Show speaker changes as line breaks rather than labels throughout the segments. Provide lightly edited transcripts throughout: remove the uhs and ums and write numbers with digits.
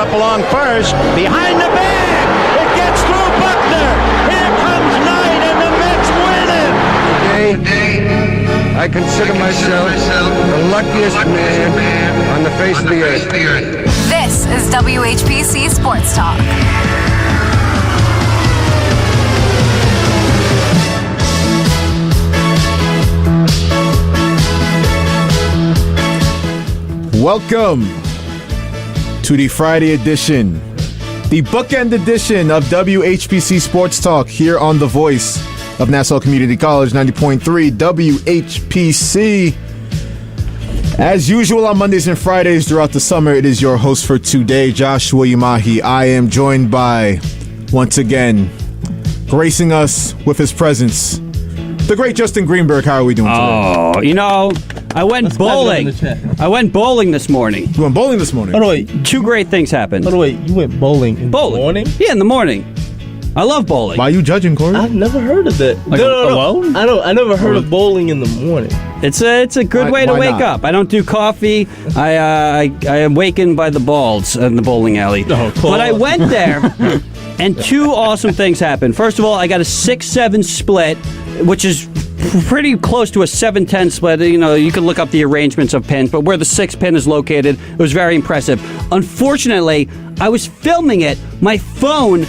up along first. Behind the bag. It gets through Buckner. Here comes Knight, and the Mets win it.
Today, I consider myself the luckiest man on the face of the earth.
This is WHPC Sports Talk.
Welcome to the Friday edition, the bookend edition of WHPC Sports Talk here on the voice of Nassau Community College, 90.3 WHPC. As usual on Mondays and Fridays throughout the summer, it is your host for today, Joshua Umahi. I am joined by, once again, gracing us with his presence, the great Justin Greenburg. How are we doing today?
Oh, you know, I went bowling. I went bowling this morning.
You went bowling this morning?
Oh, no, wait.
Two great things happened.
Oh, no, wait. You went bowling in the morning?
Yeah, in the morning. I love bowling.
Why are you judging, Kory?
I've never heard of that.
Like alone?
I never heard of bowling in the morning.
It's a good way to
why
wake
not?
up. I don't do coffee. I am wakened by the balls in the bowling alley.
Oh, cool.
But I went there, and two awesome things happened. First of all, I got a 6-7 split, which is pretty close to a 7-10 split. You know, you can look up the arrangements of pins, but where the 6th pin is located, it was very impressive. Unfortunately, I was filming it. My phone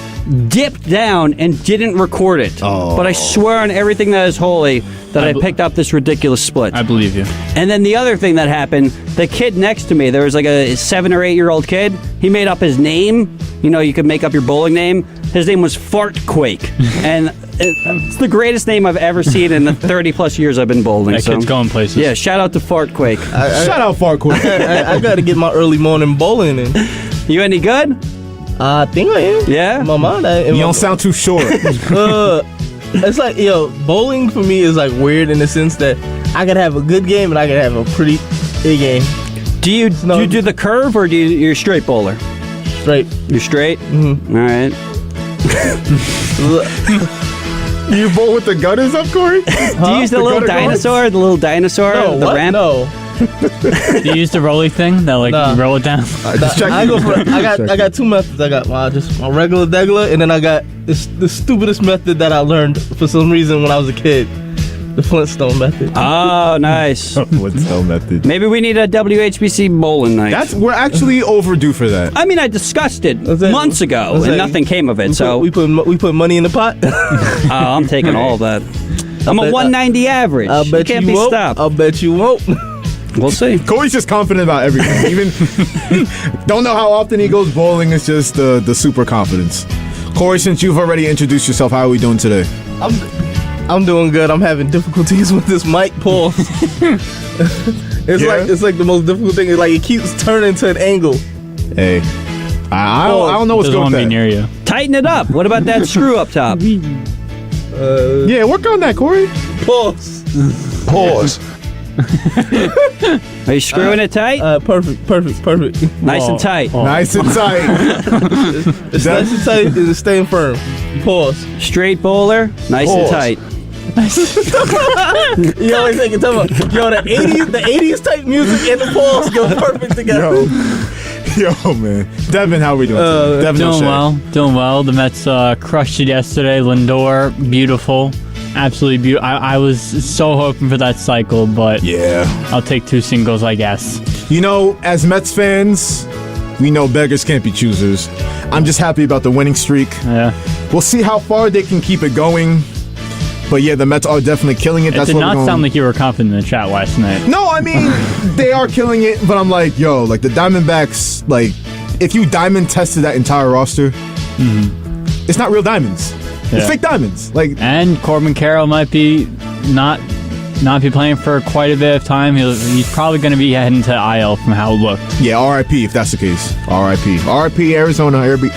dipped down and didn't record it.
Oh.
But I swear on everything that is holy that I picked up this ridiculous split.
I believe you.
And then the other thing that happened, the kid next to me, there was like a 7 or 8 year old kid. He made up his name. You know, you could make up your bowling name. His name was Fartquake. And it's the greatest name I've ever seen in the 30 plus years I've been bowling.
That kid's going places.
Yeah, shout out to Fartquake.
Shout out Farquhar.
I got to get my early morning bowling in.
You any good?
I think I am.
Yeah?
In my mind,
You don't sound too sure.
It's like, bowling for me is like weird in the sense that I could have a good game and I could have a pretty big game.
Do you do the curve or you're a straight bowler?
Straight.
You're straight?
Mm-hmm.
All right.
You bowl with the gutters up, Kory?
Do you use the little dinosaur? The little dinosaur?
No,
the
what?
ramp?
No.
Do you use the rolly thing that
Nah.
you roll it down?
Just checking.
I got two methods. I got just my regular degular, and then I got the stupidest method that I learned for some reason when I was a kid. The Flintstone method.
Oh, nice.
What's the method?
Maybe we need a WHPC bowling night.
We're actually overdue for that.
I mean, I discussed it months ago, and nothing came of it. So
we put money in the pot.
I'm taking all of that. I'm a 190 average.
I bet
you can't be
won't.
stopped.
I bet you won't.
We'll see.
Kory's just confident about everything. Even don't know how often he goes bowling. It's just the super confidence. Kory, since you've already introduced yourself, how are we doing today?
I'm doing good. I'm having difficulties with this mic pause. It's like the most difficult thing. It's like it keeps turning to an angle.
Hey, I don't know what's
Doesn't
going
want to be
on.
near you.
Tighten it up. What about that screw up top?
Yeah, work on that, Kory.
Pause.
Pause.
Are you screwing it tight?
Perfect.
Nice and tight.
Nice and tight.
It's nice and tight. It's staying firm. Pause.
Straight bowler. Nice and
Pause.
tight.
You always think it's talking about the 80s type music and the pause go perfect together.
Yo, man. Devin, how are we doing today? Devin O'Shea.
Doing well. The Mets crushed it yesterday. Lindor, beautiful. Absolutely beautiful. I was so hoping for that cycle, but
Yeah.
I'll take 2 singles, I guess.
You know, as Mets fans, we know beggars can't be choosers. I'm just happy about the winning streak.
Yeah.
We'll see how far they can keep it going. But yeah, the Mets are definitely killing it.
It did not sound like you were confident in the chat last night.
No, I mean, they are killing it, but I'm like, yo, like the Diamondbacks, like, if you diamond tested that entire roster, it's not real diamonds. It's fake diamonds. Like,
And Corbin Carroll might be not be playing for quite a bit of time. He's probably going to be heading to IL from how it looked.
yeah, RIP if that's the case. RIP. RIP Arizona. RIP the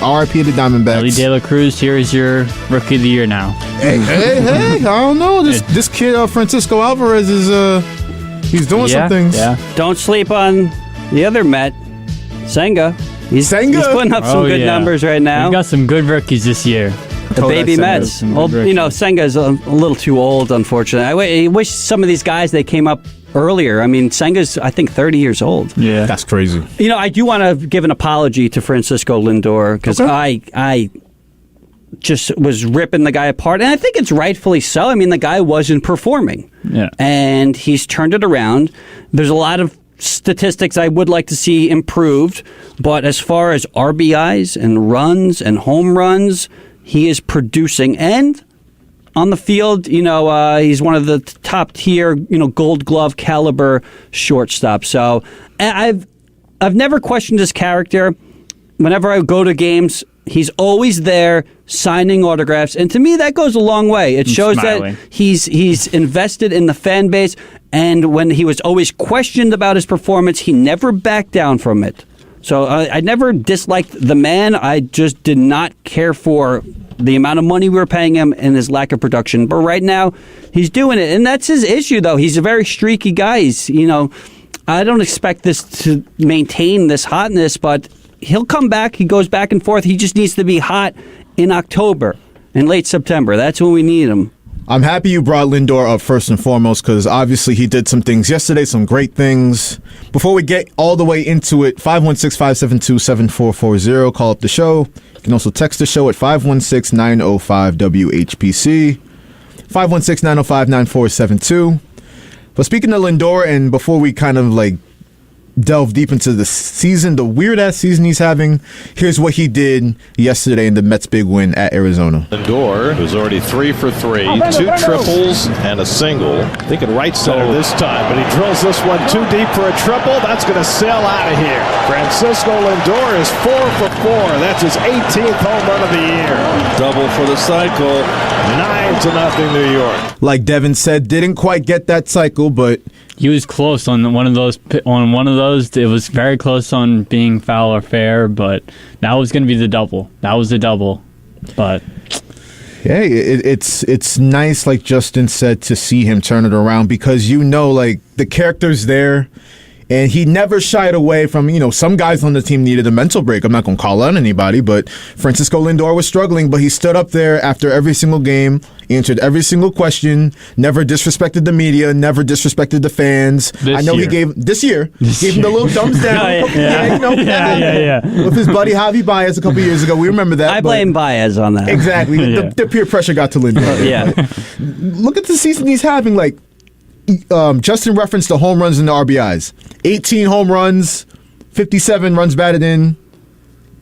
Diamondbacks.
Ellie De La Cruz, here is your Rookie of the Year now.
Hey, I don't know. This kid, Francisco Alvarez, is he's doing some things.
Yeah.
Don't sleep on the other Met, Senga. He's putting up some good numbers right now.
We've got some good rookies this year.
The baby Mets. Well, you know, Senga's a little too old, unfortunately. I wish some of these guys, they came up earlier. I mean, Senga's, I think, 30 years old.
Yeah.
That's crazy.
You know, I do want to give an apology to Francisco Lindor because I just was ripping the guy apart, and I think it's rightfully so. I mean, the guy wasn't performing, and he's turned it around. There's a lot of statistics I would like to see improved, but as far as RBIs and runs and home runs, he is producing. And on the field, you know, he's one of the top tier, you know, Gold Glove caliber shortstops. So I've never questioned his character. Whenever I go to games, he's always there signing autographs, and to me that goes a long way. It shows that he's invested in the fan base, and when he was always questioned about his performance, he never backed down from it. So I never disliked the man. I just did not care for the amount of money we were paying him and his lack of production. But right now, he's doing it, and that's his issue, though. He's a very streaky guy. I don't expect this to maintain this hotness, but he'll come back. He goes back and forth. He just needs to be hot in October and late September. That's when we need him.
I'm happy you brought Lindor up first and foremost because obviously he did some things yesterday, some great things. Before we get all the way into it, 516-572-7440. Call up the show. You can also text the show at 516-905-WHPC, 516-905-9472. But speaking of Lindor, and before we kind of delve deep into the season, the weird-ass season he's having, here's what he did yesterday in the Mets' big win at Arizona.
Lindor, who's already 3 for 3, 2 triples and a single. Thinking right center this time, but he drills this one too deep for a triple. That's going to sail out of here. Francisco Lindor is 4 for 4. That's his 18th home run of the year. Double for the cycle. 9-0 New York.
Like Devin said, didn't quite get that cycle, but
he was close on one of those. On one of those, it was very close on being foul or fair, but that was going to be the double. That was the double, but
hey, it's nice, like Justin said, to see him turn it around because the character's there. And he never shied away from, some guys on the team needed a mental break. I'm not going to call out anybody, but Francisco Lindor was struggling, but he stood up there after every single game, answered every single question, never disrespected the media, never disrespected the fans. He gave him the little thumbs down. With his buddy Javi Baez a couple years ago. We remember that.
I blame Baez on that.
Exactly. The peer pressure got to Lindor. Look at the season he's having, Justin referenced the home runs and the RBIs. 18 home runs, 57 runs batted in,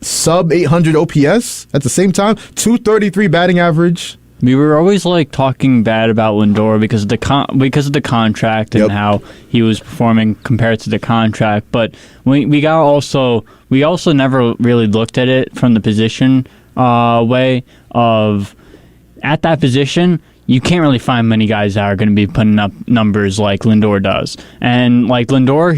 sub 800 OPS at the same time, 233 batting average.
We were always talking bad about Lindor because of the contract and how he was performing compared to the contract. But we also never really looked at it from the position way of at that position. You can't really find many guys that are going to be putting up numbers like Lindor does. And Lindor,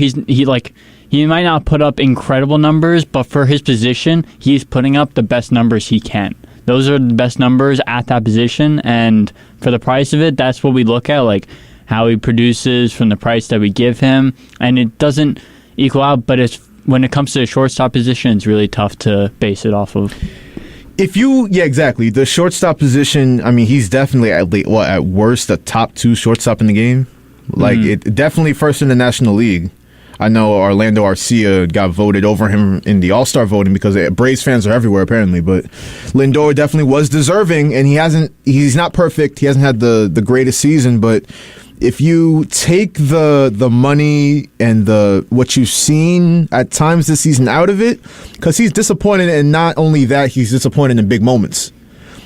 he might not put up incredible numbers, but for his position, he's putting up the best numbers he can. Those are the best numbers at that position, and for the price of it, that's what we look at, how he produces from the price that we give him, and it doesn't equal out, but when it comes to the shortstop position, it's really tough to base it off of.
Exactly. The shortstop position, he's definitely at worst a top 2 shortstop in the game. It definitely first in the National League. I know Orlando Arcia got voted over him in the All-Star voting because Braves fans are everywhere apparently, but Lindor definitely was deserving, and he's not perfect. He hasn't had the greatest season, but if you take the money and what you've seen at times this season out of it, because he's disappointed, and not only that, he's disappointed in big moments.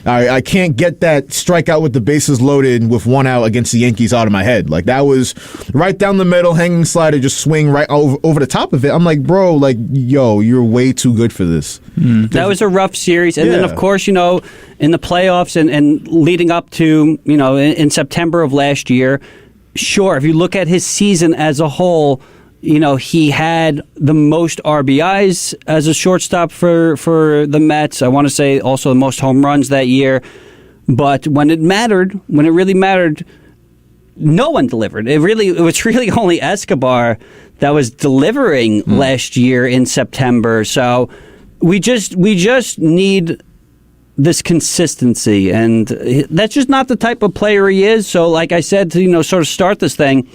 I can't get that strikeout with the bases loaded with 1 out against the Yankees out of my head. That was right down the middle, hanging slider, just swing right over the top of it. I'm like, bro, you're way too good for this.
That was a rough series. And then, of course, in the playoffs and leading up to, in September of last year, sure, if you look at his season as a whole, he had the most RBIs as a shortstop for the Mets. I want to say also the most home runs that year. But when it really mattered, no one delivered. It was really only Escobar that was delivering last year in September. So we just need this consistency, and that's just not the type of player he is. So like I said, to sort of start this thing,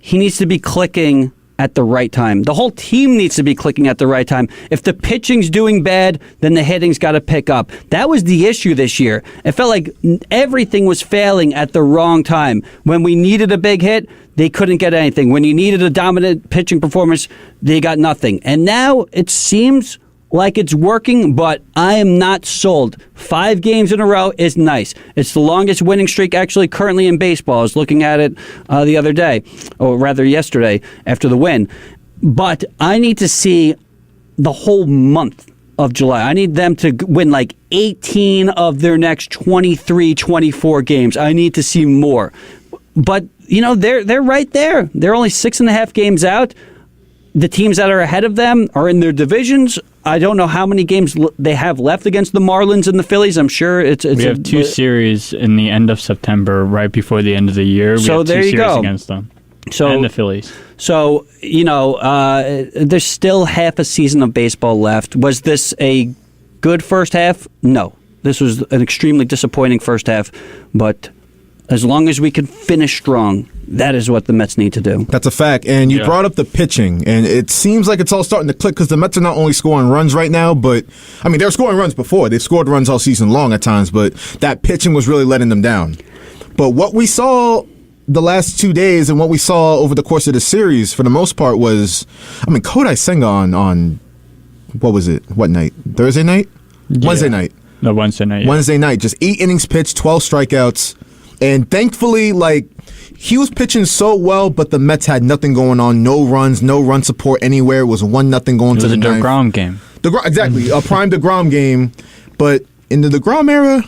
he needs to be clicking at the right time. The whole team needs to be clicking at the right time. If the pitching's doing bad, then the hitting's got to pick up. That was the issue this year. It felt like everything was failing at the wrong time. When we needed a big hit, they couldn't get anything. When you needed a dominant pitching performance, they got nothing. And now it seems like it's working, but I am not sold. 5 games in a row is nice. It's the longest winning streak actually currently in baseball. I was looking at it the other day, or rather yesterday after the win. But I need to see the whole month of July. I need them to win like 18 of their next 23, 24 games. I need to see more. But, you know, they're right there. They're only 6.5 games out. The teams that are ahead of them are in their divisions. I don't know how many games they have left against the Marlins and the Phillies. I'm sure it's
we have 2 series in the end of September, right before the end of the year.
So there you go.
Against them.
So,
and the Phillies.
So, you know, there's still half a season of baseball left. Was this a good first half? No. This was an extremely disappointing first half. But as long as we can finish strong, that is what the Mets need to do.
That's a fact. And you brought up the pitching, and it seems like it's all starting to click because the Mets are not only scoring runs right now, but, I mean, they were scoring runs before. They've scored runs all season long at times, but that pitching was really letting them down. But what we saw the last 2 days and what we saw over the course of the series, for the most part, was, I mean, Kodai Senga on what was it? What night? Thursday night? Yeah. Wednesday night.
No, Wednesday night. Yeah.
Wednesday night. Just 8 innings pitched, 12 strikeouts. And thankfully, like, he was pitching so well, but the Mets had nothing going on. No runs, no run support anywhere. It was 1-0 going to the ninth.
It was a DeGrom game.
Exactly, a prime DeGrom game. But in the DeGrom era,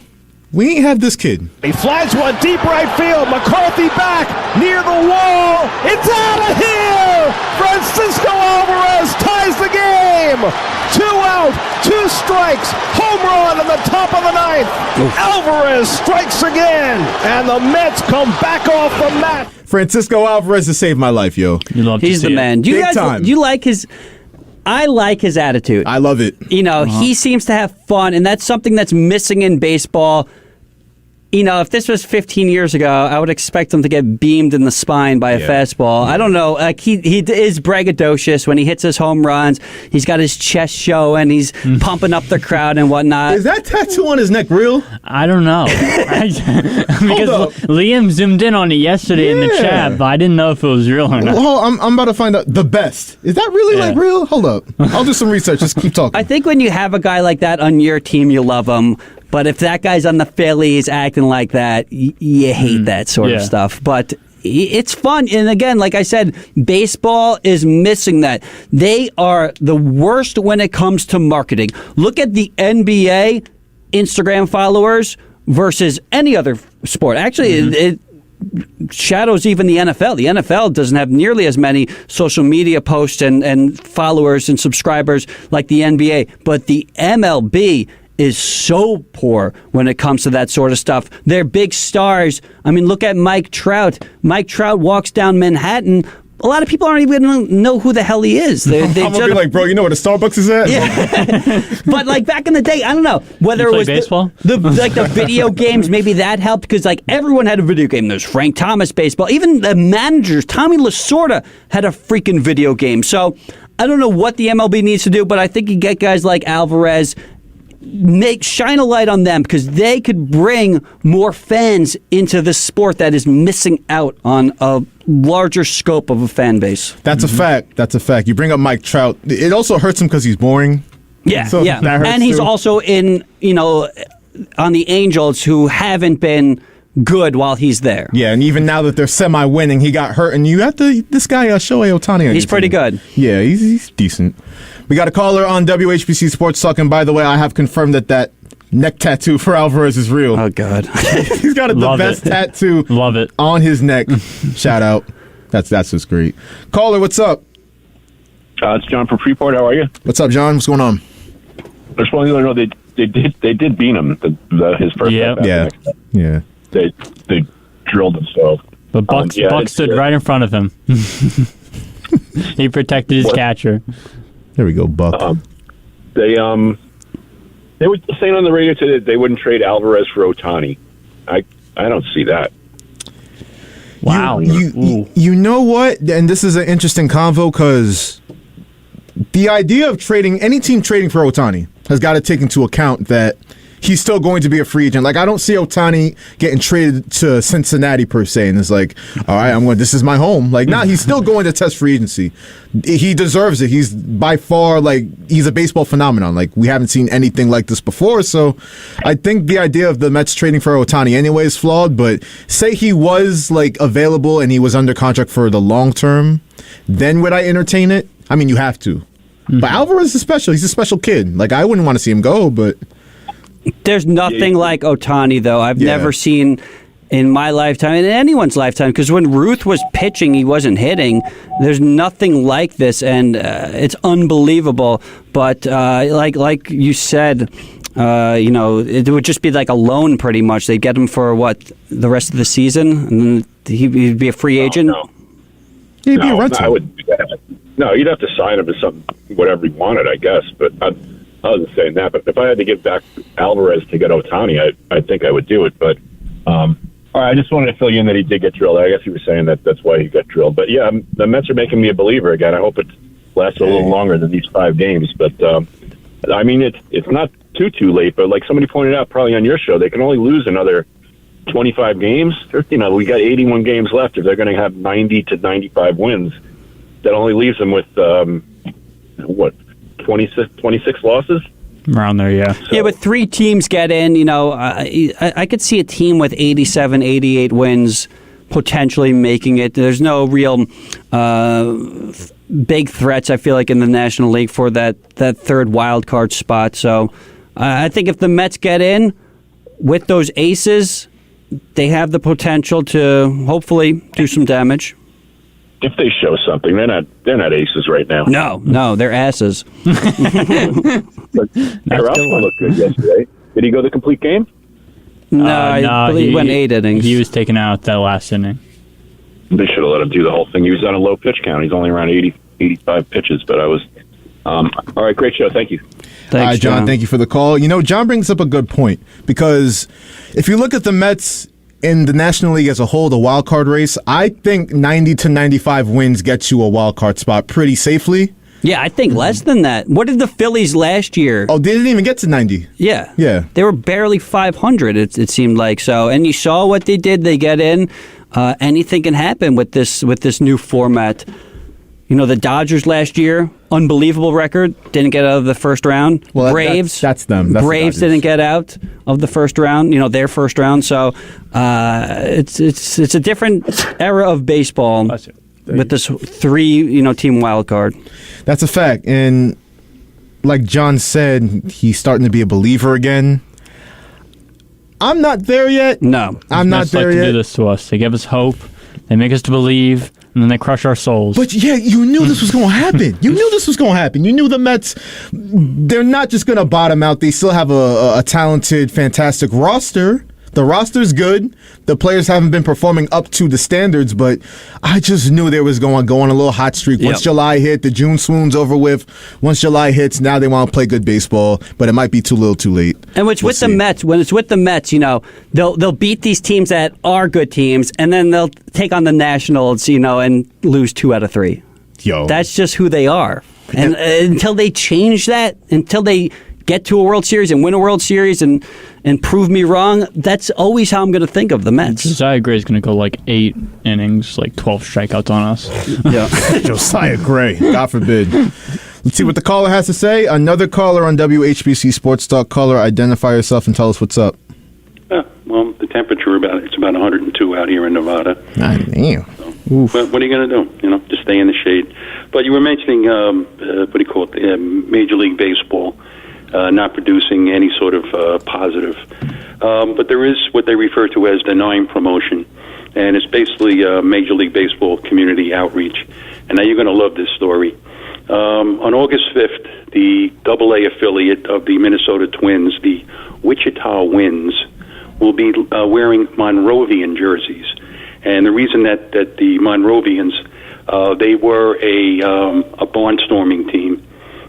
we ain't have this kid.
He flies one deep right field. McCarthy back near the wall. It's out of here. Francisco Alvarez ties the game. 2 out, 2 strikes. Home run in the top of the 9th. Oof. Alvarez strikes again, and the Mets come back off the mat.
Francisco Alvarez has saved my life, yo.
He's the man. Do you guys, do you like his? I like his attitude.
I love it.
You know, he seems to have fun, and that's something that's missing in baseball. You know, if this was 15 years ago, I would expect him to get beamed in the spine by a fastball. I don't know. Like he is braggadocious when he hits his home runs. He's got his chest showing. He's pumping up the crowd and whatnot.
Is that tattoo on his neck real?
I don't know. Because Liam zoomed in on it yesterday in the chat, but I didn't know if it was real or not.
Well, I'm about to find out. The best. Is that really like real? Hold up. I'll do some research. Just keep talking.
I think when you have a guy like that on your team, you love him. But if that guy's on the Phillies acting like that, you hate that sort of stuff. But it's fun. And again, like I said, baseball is missing that. They are the worst when it comes to marketing. Look at the NBA Instagram followers versus any other sport. Actually, it shadows even the NFL. The NFL doesn't have nearly as many social media posts and followers and subscribers like the NBA. But the MLB is so poor when it comes to that sort of stuff. They're big stars. I mean, look at Mike Trout. Mike Trout walks down Manhattan. A lot of people aren't even going to know who the hell he is.
I'm going to be like, bro, you know where the Starbucks is at?
Yeah. But like back in the day, I don't know whether it was
baseball?
the video games, maybe that helped because like everyone had a video game. There's Frank Thomas baseball. Even the managers, Tommy Lasorda had a freaking video game. So I don't know what the MLB needs to do, but I think you get guys like Alvarez, shine a light on them because they could bring more fans into this sport that is missing out on a larger scope of a fan base.
That's a fact. That's a fact. You bring up Mike Trout. It also hurts him because he's boring.
Yeah,
so
yeah.
That hurts
and he's
too.
also on the Angels who haven't been good while he's there.
Yeah, and even now that they're semi-winning, he got hurt. And you have this guy, Shohei Ohtani.
He's pretty good.
Yeah, he's decent. We got a caller on WHPC Sports Talk, and by the way, I have confirmed that neck tattoo for Alvarez is real.
Oh, God.
He's got the best tattoo on his neck. Shout out. That's just great. Caller, what's up?
It's John from Freeport. How are you?
What's up, John? What's going on?
I just want to know they did beat him his first step.
Yeah.
They drilled him so.
But Buck stood right in front of him. He protected his catcher.
There we go, Buck.
They were saying on the radio today that they wouldn't trade Alvarez for Ohtani. I don't see that.
Wow.
You know what? And this is an interesting convo because the idea of trading, any team trading for Ohtani has got to take into account that he's still going to be a free agent. Like, I don't see Ohtani getting traded to Cincinnati per se, and it's like, all right, this is my home. Like, nah, he's still going to test free agency. He deserves it. He's by far, he's a baseball phenomenon. Like, we haven't seen anything like this before, so I think the idea of the Mets trading for Ohtani anyway is flawed, but say he was, available and he was under contract for the long term, then would I entertain it? I mean, you have to. Mm-hmm. But Alvarez is special. He's a special kid. I wouldn't want to see him go, but...
There's nothing like Ohtani, though. I've never seen in my lifetime, in anyone's lifetime, because when Ruth was pitching, he wasn't hitting. There's nothing like this, and it's unbelievable. But like you said, it would just be like a loan, pretty much. They'd get him for, the rest of the season, and then he'd be a free agent?
No.
He'd be a rental.
I wouldn't do that. No, you'd have to sign him to something, whatever he wanted, I guess, but... I wasn't saying that, but if I had to give back Alvarez to get Ohtani, I think I would do it. But all right, I just wanted to fill you in that he did get drilled. I guess you were saying that's why he got drilled. But yeah, the Mets are making me a believer again. I hope it lasts a little longer than these 5 games. But I mean, it's not too late. But like somebody pointed out, probably on your show, they can only lose another 25 games. We got 81 games left. If they're going to have 90 to 95 wins, that only leaves them with 26 losses?
Around there, yeah.
Yeah, but 3 teams get in, I could see a team with 87, 88 wins potentially making it. There's no real big threats, I feel like, in the National League for that third wild card spot. So I think if the Mets get in with those aces, they have the potential to hopefully do some damage.
If they show something, they're not aces right now.
No, they're asses.
But Carrasco looked good yesterday. Did he go the complete game?
No, I believe he went 8 innings.
He was taken out that last inning.
They should have let him do the whole thing. He was on a low pitch count. He's only around 85 pitches, but I was... all right, great show. Thank you.
Thanks,
all right, John. Thank you for the call. John brings up a good point, because if you look at the Mets... in the National League as a whole, the wild card race, I think 90 to 95 wins gets you a wild card spot pretty safely.
Yeah, I think less than that. What did the Phillies last year?
Oh, they didn't even get to 90.
Yeah.
They
were barely 500, it seemed like. So, and you saw what they did. They get in. Anything can happen with this new format. The Dodgers last year, unbelievable record, didn't get out of the first round.
Well,
Braves,
that's them. That's
Braves didn't get out of the first round. Their first round. So it's a different era of baseball with this 3 team wild card.
That's a fact, and like John said, he's starting to be a believer again. I'm not there yet.
No,
I'm not there yet.
They do this to us. They give us hope. They make us to believe. And then they crush our souls.
But yeah, you knew this was going to happen. You knew the Mets, they're not just going to bottom out. They still have a talented, fantastic roster. The roster's good. The players haven't been performing up to the standards, but I just knew they was going on a little hot streak. Once July hit, the June swoon's over with. Once July hits, now they want to play good baseball, but it might be too little too late.
And when it's with the Mets, they'll beat these teams that are good teams, and then they'll take on the Nationals, and lose 2 out of 3. That's just who they are. And until they change that, until they get to a World Series and win a World Series and prove me wrong, that's always how I'm going to think of the Mets.
Josiah Gray's going to go 8 innings, 12 strikeouts on us.
Yeah.
Josiah Gray, God forbid. Let's see what the caller has to say. Another caller on WHPC Sports Talk. Caller, identify yourself and tell us what's up.
Well, the temperature it's about 102 out here in Nevada.
Damn.
But what are you going to do? Just stay in the shade. But you were mentioning Major League Baseball. Not producing any sort of positive. But there is what they refer to as denying promotion, and it's basically Major League Baseball community outreach. And now you're going to love this story. On August 5th, the AA affiliate of the Minnesota Twins, the Wichita Winds, will be wearing Monrovian jerseys. And the reason that the Monrovians, they were a barnstorming team.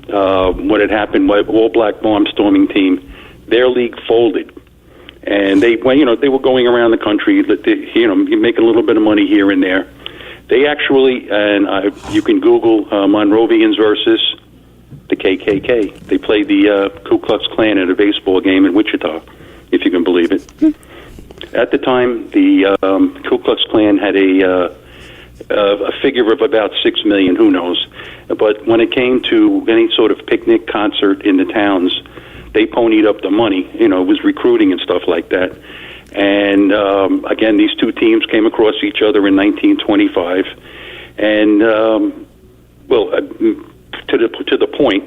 What had happened, all-black barnstorming team, their league folded. and they were going around the country, making a little bit of money here and there. They actually, and you can Google Monrovians versus the KKK. They played the Ku Klux Klan at a baseball game in Wichita, if you can believe it. At the time, the Ku Klux Klan had a figure of about 6 million, who knows. But when it came to any sort of picnic concert in the towns, they ponied up the money. It was recruiting and stuff like that. And again, these two teams came across each other in 1925. And, to the point,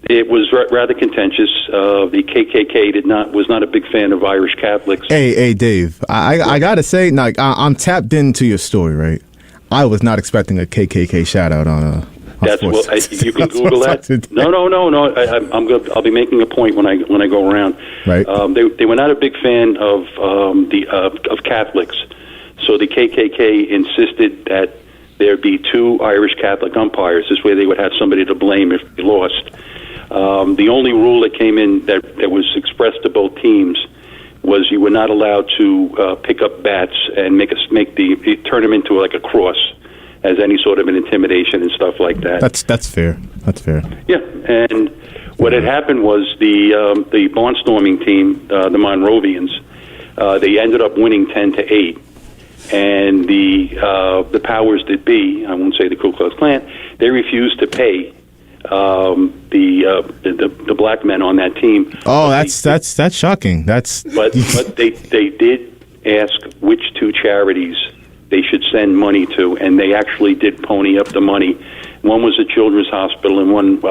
it was rather contentious. The KKK was not a big fan of Irish Catholics.
Hey, Dave, I gotta say, like, I'm tapped into your story, right? I was not expecting a KKK shout out on
you can Google that. No. I'll be making a point when I go around.
Right.
They were not a big fan of of Catholics, so the KKK insisted that there be 2 Irish Catholic umpires. This way, they would have somebody to blame if they lost. The only rule that came in that was expressed to both teams was you were not allowed to pick up bats and turn them into like a cross as any sort of an intimidation and stuff like that.
That's fair. That's fair.
Yeah, and what had happened was the barnstorming team, the Monrovians, they ended up winning 10-8, and the powers that be, I won't say the Ku Klux Klan, they refused to pay the black men on that team.
Oh, that's shocking.
But they did ask which 2 charities they should send money to, and they actually did pony up the money. One was a children's hospital, and one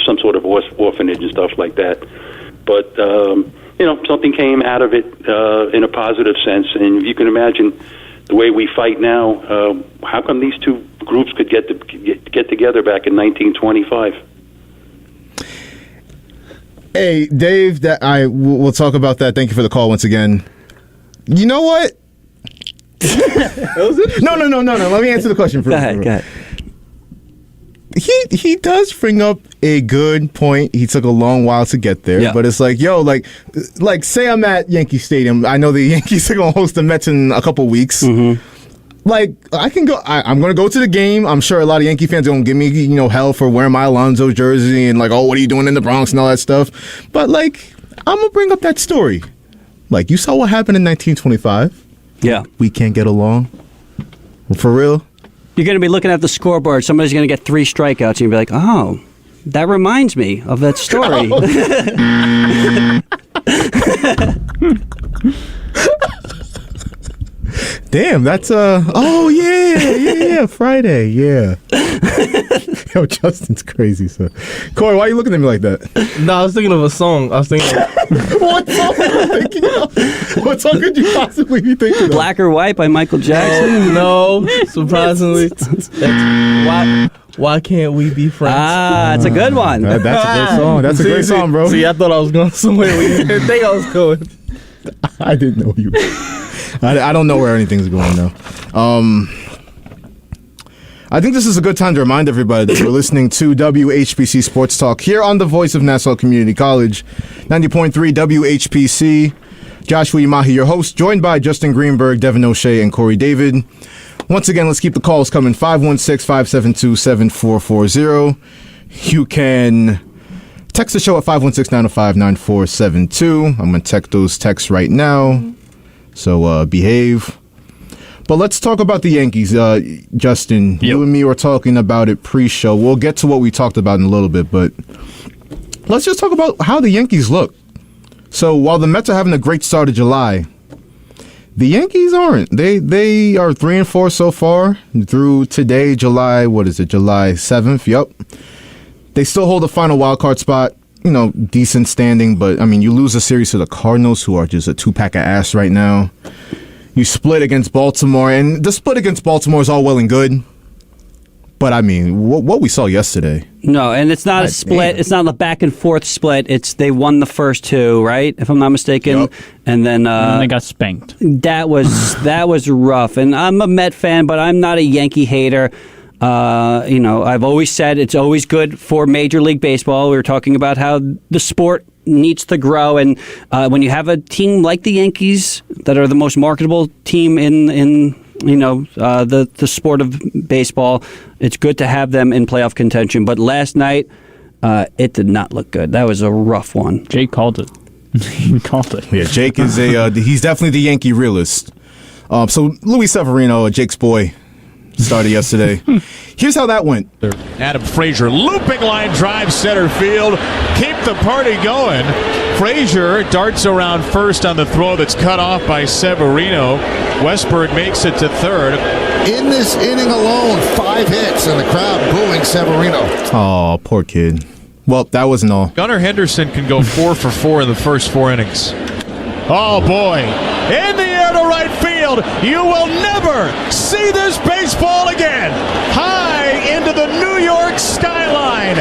some sort of orphanage and stuff like that. But something came out of it in a positive sense, and you can imagine the way we fight now. How come these 2 groups could get together back in 1925?
Hey, Dave, we'll talk about that. Thank you for the call once again. You know what? No. Let me answer the question first.
Go ahead.
He does bring up a good point. He took a long while to get there, but it's like, like say I'm at Yankee Stadium. I know the Yankees are going to host the Mets in a couple weeks. Mm-hmm. Like, I can go. I'm going to go to the game. I'm sure a lot of Yankee fans are going to give me, hell for wearing my Alonso jersey and like, oh, what are you doing in the Bronx and all that stuff. But like, I'm going to bring up that story. Like, you saw what happened in 1925.
Yeah.
We can't get along. For real.
You're going to be looking at the scoreboard. Somebody's going to get 3 strikeouts, and you'll be like, oh, that reminds me of that story.
Damn, that's Friday, yeah. Yo, Justin's crazy, so. Kory, why are you looking at me like that?
No, I was thinking of a song. What
song were you thinking of? What song could you possibly be thinking of?
Black or White by Michael Jackson?
No, surprisingly. Why can't we be friends?
Ah, it's a good one.
That's a good song. That's a great song, bro.
See, I thought I was going somewhere where you didn't think I was going.
I didn't know you were. I don't know where anything's going now. I think this is a good time to remind everybody that you're listening to WHPC Sports Talk here on the voice of Nassau Community College, 90.3 WHPC. Joshua Umahi, your host, joined by Justin Greenburg, Devin O'Shea, and Kory David. Once again, let's keep the calls coming, 516-572-7440. You can text the show at 516-905-9472. I'm going to check those texts right now, so behave. But let's talk about the Yankees. Justin, you and me were talking about it pre-show. We'll get to what we talked about in a little bit, but let's just talk about how the Yankees look. So while the Mets are having a great start of July, the Yankees aren't. They are 3-4 so far through today, July 7th. Yep. They still hold the final wild card spot. Decent standing, but I mean, you lose a series to the Cardinals, who are just a 2-pack of ass right now. You split against Baltimore, and the split against Baltimore is all well and good. But I mean, what we saw yesterday.
No, and it's not a split. Damn. It's not a back and forth split. It's they won the first 2, right? If I'm not mistaken. Yep. And then
they got spanked.
That was rough. And I'm a Met fan, but I'm not a Yankee hater. I've always said it's always good for Major League Baseball. We were talking about how the sport needs to grow. And when you have a team like the Yankees that are the most marketable team in the sport of baseball, it's good to have them in playoff contention. But last night, it did not look good. That was a rough one.
Jake called it. He called it.
Yeah, Jake is he's definitely the Yankee realist. So Luis Severino, Jake's boy, started yesterday. Here's how that went.
Adam Frazier, looping line drive center field. Keep the party going. Frazier darts around first on the throw that's cut off by Severino. Westberg makes it to third.
In this inning alone, 5 hits and the crowd booing Severino.
Oh, poor kid. Well, that wasn't all.
Gunnar Henderson can go 4 for 4 in the first 4 innings. Oh, boy. In the air to right field. You will never see this baseball again. High into the New York skyline.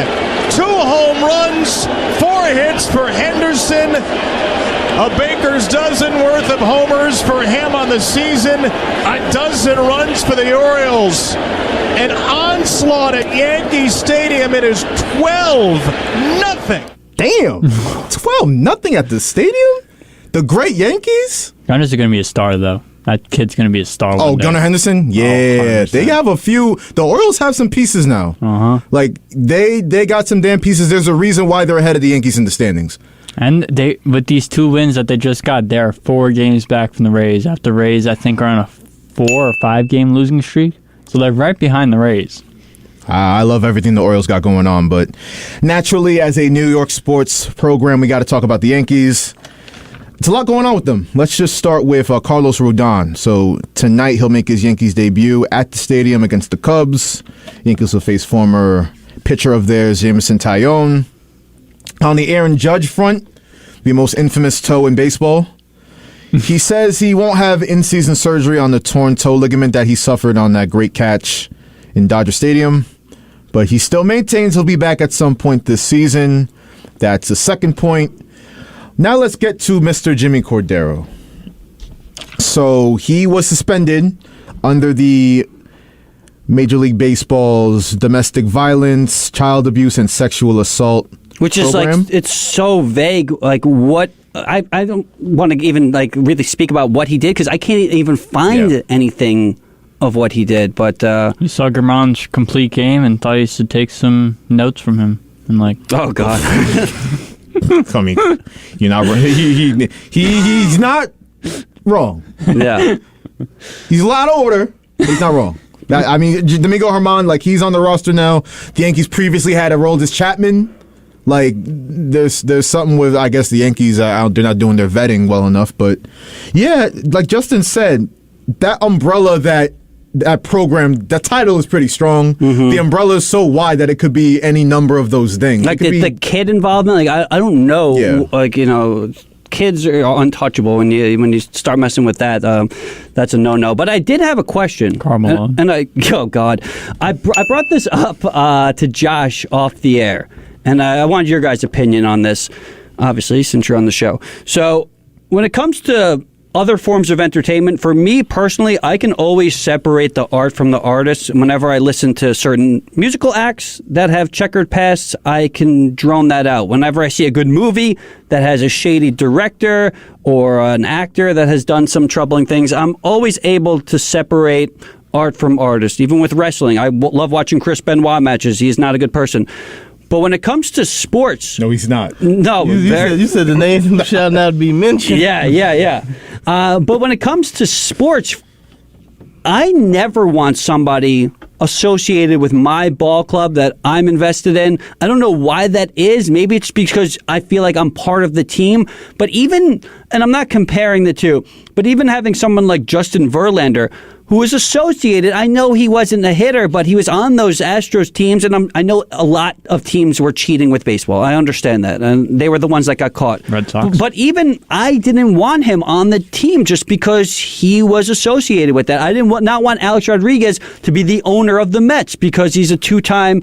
2 home runs, 4 hits for Henderson. A baker's dozen worth of homers for him on the season. A dozen runs for the Orioles. An onslaught at Yankee Stadium. It is 12-0.
Damn. 12-0 at the stadium? The great Yankees?
Gunner's going to be a star, though. That kid's going to be a star one day.
Gunnar Henderson? Yeah. They have a few. The Orioles have some pieces now.
Uh-huh.
Like, they got some damn pieces. There's a reason why they're ahead of the Yankees in the standings.
And they, with these 2 wins that they just got, they're 4 games back from the Rays. After Rays, I think, are on a 4 or 5 game losing streak. So they're right behind the Rays.
I love everything the Orioles got going on, but naturally, as a New York sports program, we got to talk about the Yankees. It's a lot going on with them. Let's just start with Carlos Rodon. So tonight, he'll make his Yankees debut at the stadium against the Cubs. Yankees will face former pitcher of theirs, Jameson Taillon. On the Aaron Judge front, the most infamous toe in baseball. He says he won't have in-season surgery on the torn toe ligament that he suffered on that great catch in Dodger Stadium, but he still maintains he'll be back at some point this season. That's the second point. Now let's get to Mr. Jimmy Cordero. So he was suspended under the Major League Baseball's domestic violence, child abuse, and sexual assault
Which is
program.
like, it's so vague. Like, what? I don't want to even like really speak about what he did because I can't even find anything of what he did. But
you saw Germán's complete game and thought you should take some notes from him. And like,
oh god,
I mean, you're not wrong. He's not wrong.
Yeah,
he's a lot older. But he's not wrong. I mean, Domingo Germán, like he's on the roster now. The Yankees previously had Aroldis Chapman. Like, there's something with, I guess, the Yankees, they're not doing their vetting well enough. But, yeah, like Justin said, that umbrella, that program, that title is pretty strong. Mm-hmm. The umbrella is so wide that it could be any number of those things.
Like the kid involvement, like I don't know. Yeah. Like, you know, kids are untouchable when you start messing with that. That's a no-no. But I did have a question.
Carmelo.
And I brought this up to Josh off the air. And I wanted your guys' opinion on this, obviously, since you're on the show. So when it comes to other forms of entertainment, for me personally, I can always separate the art from the artist. Whenever I listen to certain musical acts that have checkered pasts, I can drone that out. Whenever I see a good movie that has a shady director or an actor that has done some troubling things, I'm always able to separate art from artist. Even with wrestling, I love watching Chris Benoit matches. He is not a good person. But when it comes to sports...
No, he's not.
No.
You said the name shall not be mentioned.
Yeah. But when it comes to sports, I never want somebody associated with my ball club that I'm invested in. I don't know why that is. Maybe it's because I feel like I'm part of the team. But even... And I'm not comparing the two. But even having someone like Justin Verlander... who was associated, I know he wasn't a hitter, but he was on those Astros teams, and I know a lot of teams were cheating with baseball. I understand that, and they were the ones that got caught.
Red Sox.
But even I didn't want him on the team just because he was associated with that. I not want Alex Rodriguez to be the owner of the Mets because he's a 2-time,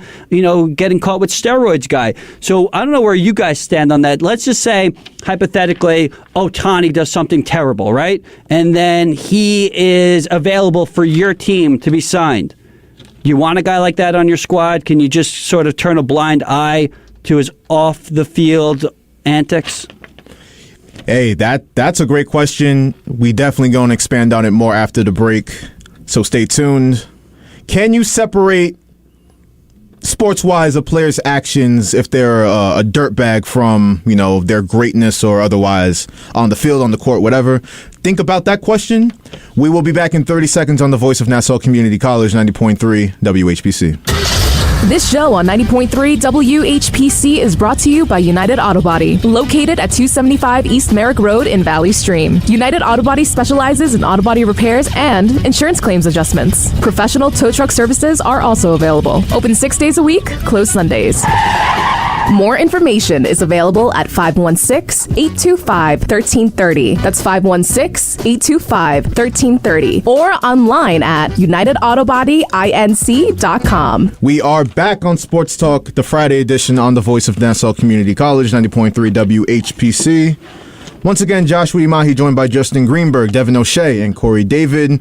getting caught with steroids guy. So I don't know where you guys stand on that. Let's just say, hypothetically, Ohtani does something terrible, right? And then he is available for your team to be signed. You want a guy like that on your squad? Can you just sort of turn a blind eye to his off the field antics?
Hey, that's a great question. We definitely going to expand on it more after the break, so stay tuned. Can you separate, sports-wise, a player's actions if they're a dirtbag from, their greatness or otherwise on the field, on the court, whatever? Think about that question. We will be back in 30 seconds on the Voice of Nassau Community College, 90.3 WHPC.
This show on 90.3 WHPC is brought to you by United Auto Body, located at 275 East Merrick Road in Valley Stream. United Auto Body specializes in auto body repairs and insurance claims adjustments. Professional tow truck services are also available. Open 6 days a week, closed Sundays. More information is available at 516-825-1330. That's 516-825-1330. Or online at UnitedAutoBodyINC.com.
We are back on Sports Talk, the Friday edition on the Voice of Nassau Community College, 90.3 WHPC. Once again, Joshua Umahi joined by Justin Greenburg, Devin O'Shea, and Kory David.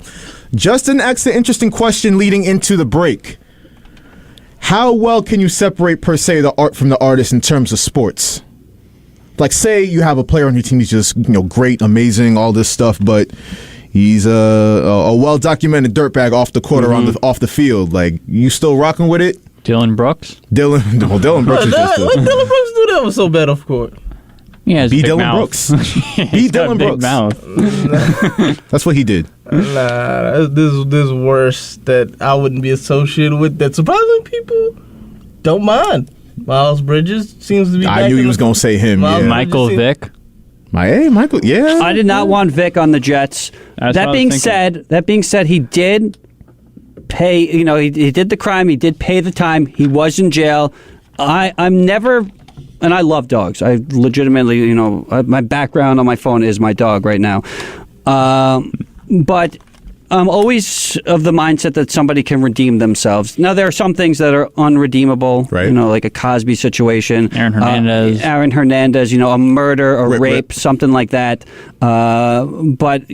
Justin asked an interesting question leading into the break. How well can you separate, per se, the art from the artist in terms of sports? Like, say you have a player on your team who's just, great, amazing, all this stuff, but he's a well-documented dirtbag off the court or off the field. Like, you still rocking with it?
Dylan Brooks?
Dylan Brooks is just
what Dylan Brooks do that was so bad off court?
Yeah,
be Dylan Brooks. Be Dylan Brooks.
Mouth.
That's what he did.
Nah, there's worse that I wouldn't be associated with that surprisingly people don't mind. Miles Bridges seems to be.
I knew he was going to say him. Yeah.
Michael Vick.
Michael. Yeah.
I did not want Vic on the Jets. That being said, he did pay. He did the crime. He did pay the time. He was in jail. I'm never. And I love dogs. I legitimately, my background on my phone is my dog right now. But I'm always of the mindset that somebody can redeem themselves. Now, there are some things that are unredeemable, right? Like a Cosby situation.
Aaron Hernandez,
a murder, a rape, something like that. But,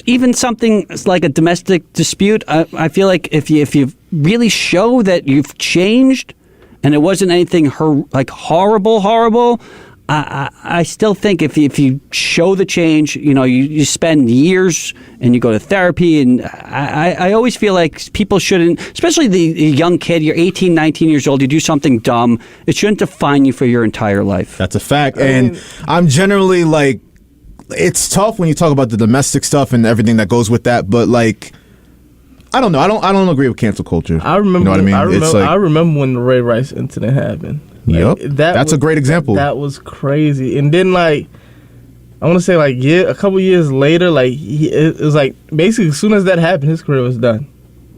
even something like a domestic dispute, I feel like if you really show that you've changed, and it wasn't anything horrible. I still think if you show the change, you spend years and you go to therapy, and I always feel like people shouldn't, especially the young kid, you're 18, 19 years old, you do something dumb, it shouldn't define you for your entire life.
That's a fact. And I'm generally like, it's tough when you talk about the domestic stuff and everything that goes with that, but like, I don't know. I don't agree with cancel culture.
I remember.
You know what I mean?
I remember when the Ray Rice incident happened.
Yep. That's a great example.
That was crazy. And then I want to say a couple years later, it was basically as soon as that happened, his career was done.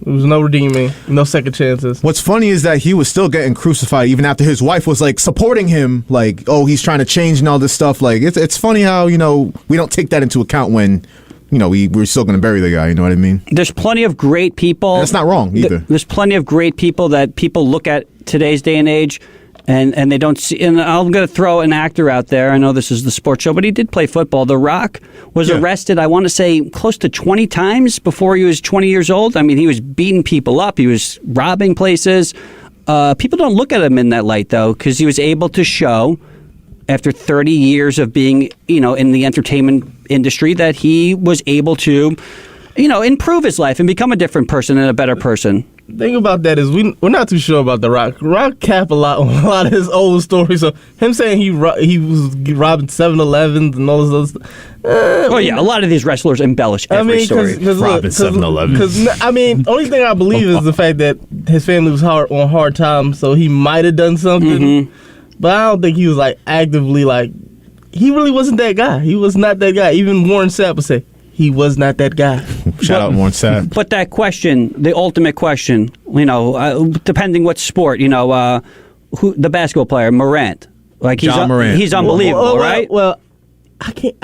There was no redeeming, no second chances.
What's funny is that he was still getting crucified even after his wife was supporting him, he's trying to change and all this stuff. It's funny how we don't take that into account when. We're still going to bury the guy, you know what I mean?
There's plenty of great people.
That's not wrong either.
There's plenty of great people that people look at today's day and age, and they don't see. And I'm going to throw an actor out there. I know this is the sports show, but he did play football. The Rock was arrested, I want to say, close to 20 times before he was 20 years old. I mean, he was beating people up. He was robbing places. People don't look at him in that light, though, because he was able to show, after 30 years of being, in the entertainment industry, that he was able to, improve his life and become a different person and a better person.
The thing about that is we're not too sure about The Rock. Rock cap a lot on a lot of his old stories. So him saying he was robbing 7-Elevens and all this other stuff.
A lot of these wrestlers embellish every story.
Robbing 7-Eleven.
Only thing I believe is the fact that his family was on hard times, so he might have done something. Mm-hmm. But I don't think he was actively he really wasn't that guy. He was not that guy. Even Warren Sapp would say he was not that guy.
Shout out Warren Sapp.
But that question, the ultimate question, depending what sport, who the basketball player Morant,
John Morant,
he's unbelievable, right?
Well, I can't.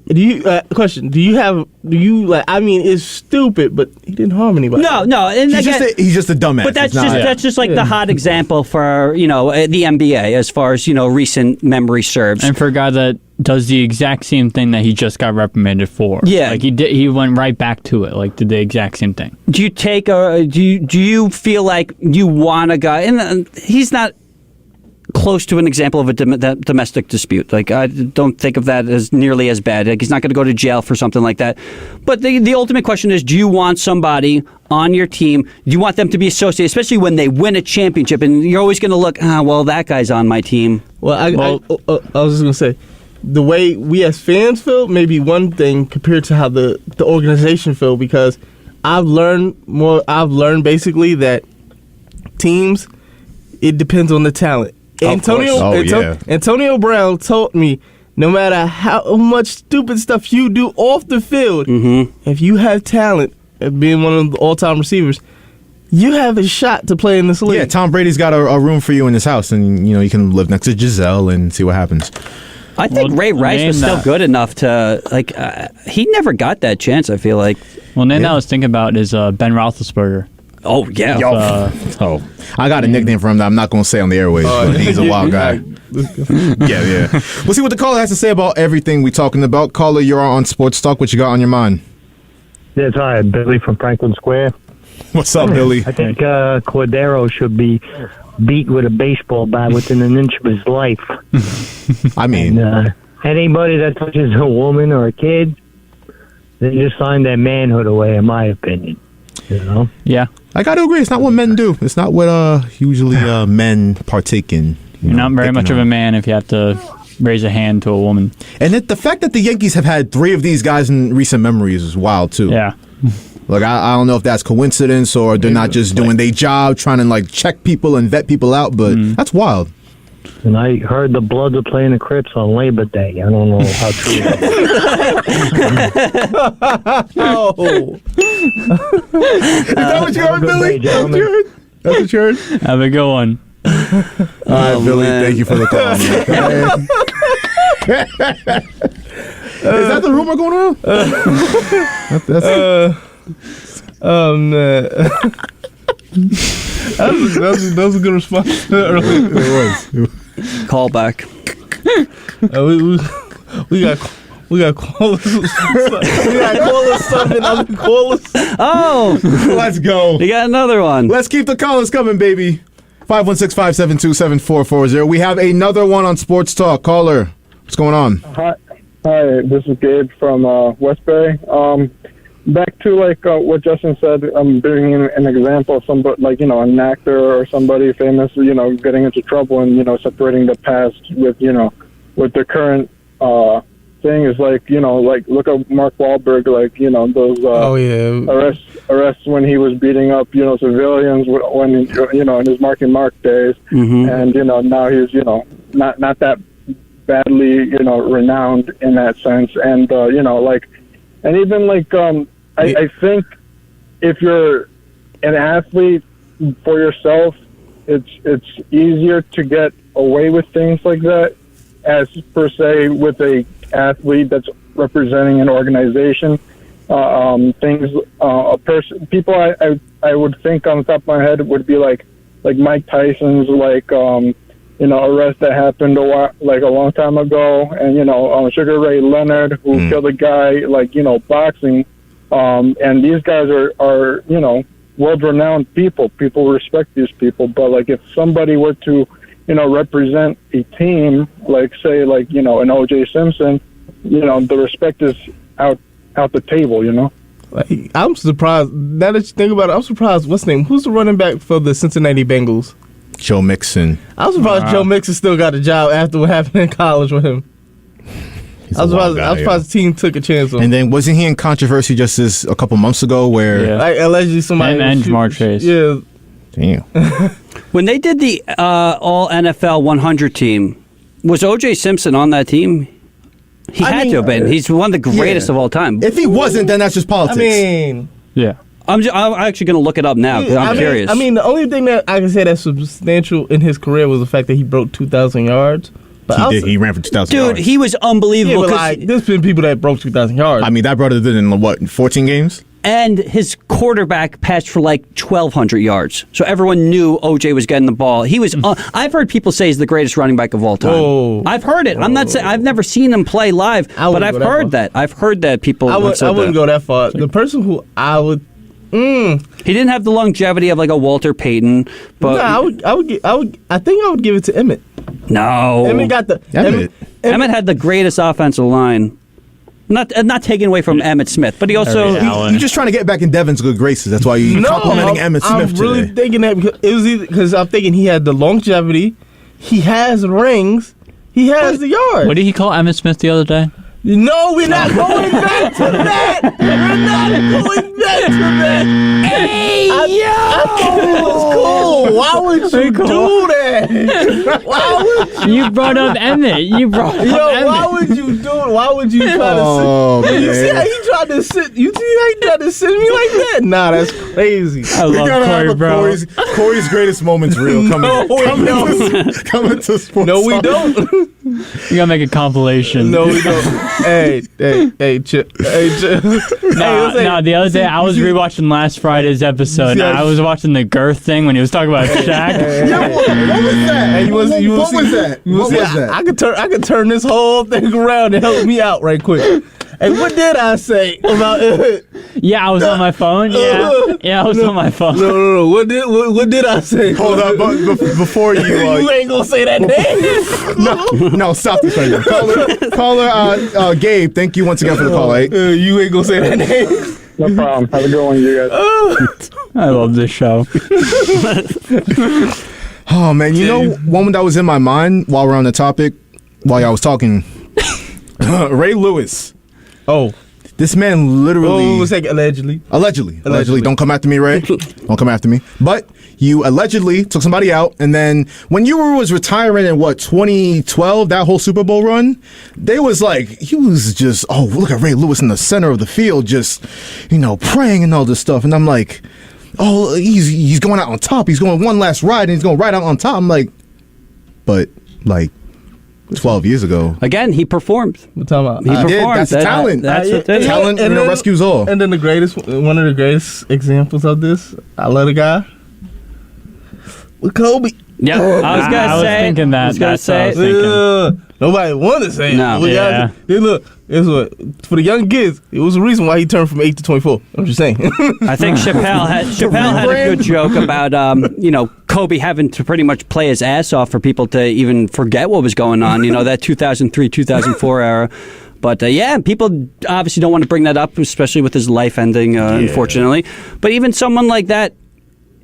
Do you question? It's stupid, but he didn't harm anybody.
No, and
he's just a dumbass.
But that's just the hot example for the NBA as far as recent memory serves.
And for a guy that does the exact same thing that he just got reprimanded for, he went right back to it, did the exact same thing.
Do you take do you feel like you want a guy, and he's not close to an example of a domestic dispute. Like, I don't think of that as nearly as bad. Like, he's not going to go to jail for something like that. But the ultimate question is, do you want somebody on your team? Do you want them to be associated, especially when they win a championship? And you're always going to look, well, that guy's on my team.
Well, I was just going to say, the way we as fans feel may be one thing compared to how the organization feel, because I've learned basically that teams, it depends on the talent. Antonio Brown told me, no matter how much stupid stuff you do off the field, if you have talent at being one of the all-time receivers, you have a shot to play in this league.
Yeah, Tom Brady's got a room for you in his house, and you can live next to Giselle and see what happens.
I think Ray Rice was still good enough to, he never got that chance, I feel like.
Well, name that I was thinking about is Ben Roethlisberger.
Oh, yeah.
I got a nickname for him that I'm not going to say on the airwaves, but he's a wild guy. Yeah. We'll see what the caller has to say about everything we're talking about. Caller, you're on Sports Talk. What you got on your mind?
Yes, hi, Billy from Franklin Square.
What's up, Billy?
I think Cordero should be beat with a baseball bat within an inch of his life.
I mean,
anybody that touches a woman or a kid, they just sign their manhood away, in my opinion. You know?
Yeah.
I got to agree. It's not what men do. It's not what usually men partake in.
You're not very much of a man if you have to raise a hand to a woman.
And the fact that the Yankees have had 3 of these guys in recent memories is wild, too.
Yeah.
Like, I don't know if that's coincidence or they're not just doing their job, trying to, check people and vet people out, but that's wild.
And I heard the Bloods are playing the Crips on Labor Day. I don't know how true that
is. Is that what you heard, Billy? That's what you heard?
Have a good one.
All right, Billy, thank you for the call. Is that the rumor going on?
Oh, man. That was a good response earlier.
It was.
Call back.
We got callers. We got callers. Something other callers.
Oh,
let's go.
We got another one.
Let's keep the callers coming, baby. 516-572-7440. We have another one on Sports Talk. Caller, what's going on?
Hi, this is Gabe from West Bay. Back to what Justin said, bringing an example of somebody an actor or somebody famous, getting into trouble and separating the past with the current thing is look at Mark Wahlberg, those arrests when he was beating up civilians when in his Mark and Mark days, and now he's not that badly renowned in that sense, and and even I think if you're an athlete for yourself, it's easier to get away with things like that as per se with a athlete that's representing an organization. People I would think on the top of my head would be like Mike Tyson's arrest that happened a long time ago, and Sugar Ray Leonard who killed a guy boxing. And these guys are world-renowned people. People respect these people. But if somebody were to, represent a team, say an O.J. Simpson, the respect is out the table.
I'm surprised. Now that you think about it, I'm surprised. What's his name? Who's the running back for the Cincinnati Bengals?
Joe Mixon.
I'm surprised Joe Mixon still got a job after what happened in college with him. I was surprised the team took a chance on him.
And then wasn't he in controversy just a couple months ago where
allegedly somebody
and Jamar Chase.
Yeah.
Damn.
When they did the All NFL 100 team, was O.J. Simpson on that team? He had to have been. He's one of the greatest of all time.
If he wasn't, then that's just politics.
Yeah.
I'm actually going to look it up now because I'm curious.
The only thing that I can say that's substantial in his career was the fact that he broke 2,000 yards. But
he ran for 2,000 yards.
Dude, he was unbelievable.
Yeah, but there's been people that broke 2,000 yards.
That brother did in 14 games?
And his quarterback passed for 1,200 yards. So everyone knew OJ was getting the ball. He was. I've heard people say he's the greatest running back of all time.
Oh.
I've heard it. I'm not saying I've never seen him play live, but I've heard that. I've heard that people.
I wouldn't go that far. The person who I would
He didn't have the longevity of like a Walter Payton, but
I think I would give it to Emmett.
No,
Emmett got the
Emmett had the greatest offensive line. Not taking away from Emmitt Smith, but he also
you're just trying to get back in Devin's good graces. That's why you're complimenting Emmitt Smith
I'm really
today.
thinking that because I'm thinking he had the longevity, he has rings, he has the yard.
What did he call Emmitt Smith the other day?
No, we're not going back to that. We're not going back to that. Hey, it was cool. Why would you do that? Why would
you brought up Emmett?
Why would you do it? Why would you try to sit? You see how he tried to sit? You see how he tried to sit me like that? Nah, that's crazy.
I love Kory, bro.
Corey's greatest moments reel coming to sports.
No, we don't.
You gotta make a compilation.
No, we don't. Hey, Chip.
No, the other day I was rewatching last Friday's episode. And I was watching the girth thing when he was talking about Shaq.
What was that? What was that?
I could turn this whole thing around and help me out right quick. And what did I say about it?
Yeah, I was on my phone. Yeah, I was on my phone.
No. What did I say?
Hold up, but before you
you ain't gonna say that name.
No, stop this right now. Caller, Gabe, thank you once again for the call.
You ain't gonna say that name.
No problem. Have a good one, you guys.
I love this show.
Oh man, you know one that was in my mind while we're on the topic, while y'all was talking. Ray Lewis.
Oh,
this man literally.
Oh, was like allegedly.
Allegedly. Don't come after me, Ray. Don't come after me. But you allegedly took somebody out, and then when you was retiring in 2012, that whole Super Bowl run, they was like, he was just, oh, look at Ray Lewis in the center of the field, just, praying and all this stuff, and I'm like, oh, he's going out on top. He's going one last ride, and he's going right out on top. I'm like, but 12 years ago.
Again, he performed.
What talking about?
He performed.
That's talent.
That's what it is.
Talent rescues all.
And then one of the greatest examples of this, I love the guy with Kobe.
Yeah, I was thinking that.
Nobody wanted to say it.
No.
Yeah. Look, for the young kids, it was the reason why he turned from 8 to 24. I'm just saying.
I think Chappelle had a good joke about Kobe having to pretty much play his ass off for people to even forget what was going on. That 2003, 2004 era. But people obviously don't want to bring that up, especially with his life ending, unfortunately. But even someone like that,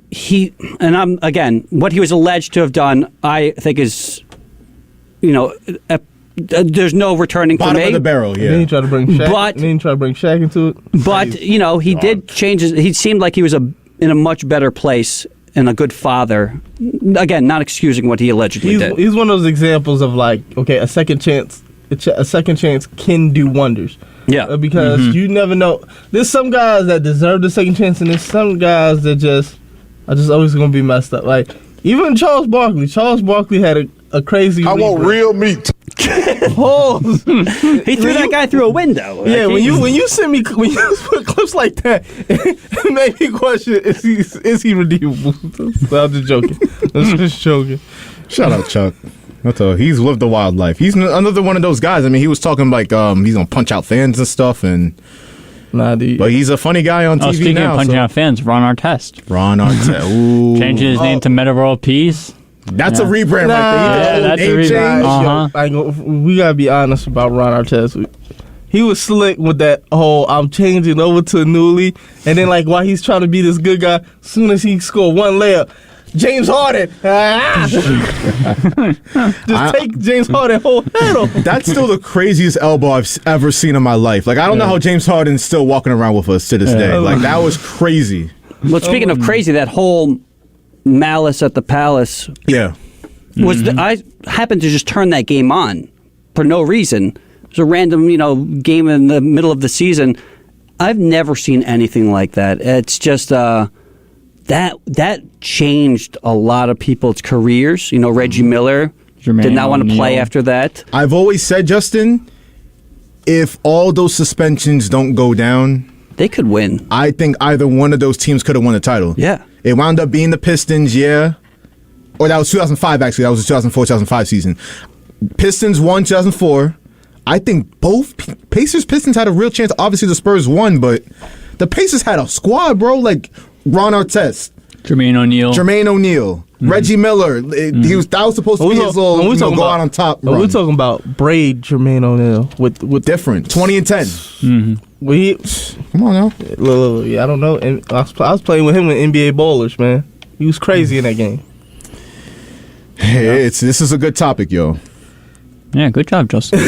what he was alleged to have done, I think is, there's no returning for me.
Bottom of the barrel, yeah.
Then he tried to bring Shaq, into it.
But he did change he seemed like he was in a much better place and a good father. Again, not excusing what he allegedly did.
He's one of those examples of a second chance. A second chance can do wonders.
Yeah,
because you never know. There's some guys that deserve the second chance, and there's some guys that are just always going to be messed up. Like, even Charles Barkley. Charles Barkley had a crazy
I want real meat.
Pause.
He threw that guy through a window.
Yeah, when you put clips like that, it made me question: is he redeemable? So I'm just joking.
Shout out Chuck. He's lived a wild life. He's another one of those guys. I mean, he was talking like he's gonna punch out fans and stuff, but he's a funny guy on TV
speaking
now.
Of punching out fans, Ron Artest.
Ooh.
Changing his name to Meta World Peace.
That's a rebrand right there.
That's a rebrand.
We gotta be honest about Ron Artest. He was slick with that whole I'm changing over to Newly, and then while he's trying to be this good guy, as soon as he scored one layup, James Harden. Just take James Harden whole head off.
That's still the craziest elbow I've ever seen in my life. I don't know how James Harden's still walking around with us to this day. That was crazy.
Well, speaking of crazy, that whole Malice at the Palace.
Yeah.
I happened to just turn that game on for no reason. It was a random, game in the middle of the season. I've never seen anything like that. It's just that changed a lot of people's careers. Reggie Miller did not want to play after that.
I've always said, Justin, if all those suspensions don't go down,
they could win.
I think either one of those teams could have won the title.
Yeah.
It wound up being the Pistons, yeah. Or that was 2005, actually. That was the 2004-2005 season. Pistons won 2004. I think both Pacers-Pistons had a real chance. Obviously, the Spurs won, but The Pacers had a squad, bro. Like Ron Artest,
Jermaine O'Neal,
Reggie Miller. That was supposed to be his little go out on top.
We're talking about braid Jermaine O'Neal with
different 20 and 10.
Come on now. I don't know. And I was playing with him with NBA bowlers, man. He was crazy in that game.
Hey, this is a good topic, yo.
Yeah, good job, Justin.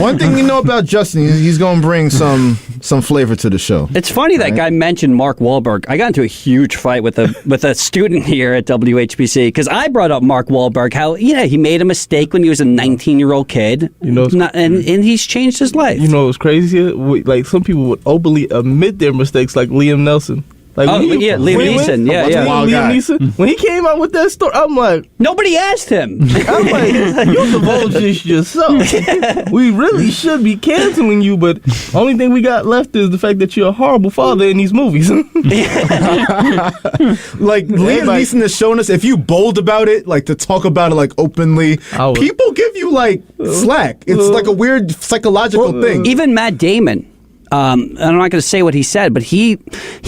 One thing you know about Justin, he's going to bring some flavor to the show.
It's funny that guy mentioned Mark Wahlberg. I got into a huge fight with a student here at WHPC because I brought up Mark Wahlberg, how he made a mistake when he was a 19-year-old kid, and he's changed his life.
You know what's crazy? Like some people would openly admit their mistakes, like Liam Neeson. Like
Liam Neeson.
Liam Neeson. When he came out with that story, I'm like,
nobody asked him.
I'm like, you divulged this yourself. We really should be canceling you, but only thing we got left is the fact that you're a horrible father in these movies.
Like Liam Neeson has shown us, if you bold about it, like to talk about it like openly, people give you like slack. It's like a weird psychological thing.
Even Matt Damon. I'm not going to say what he said, but he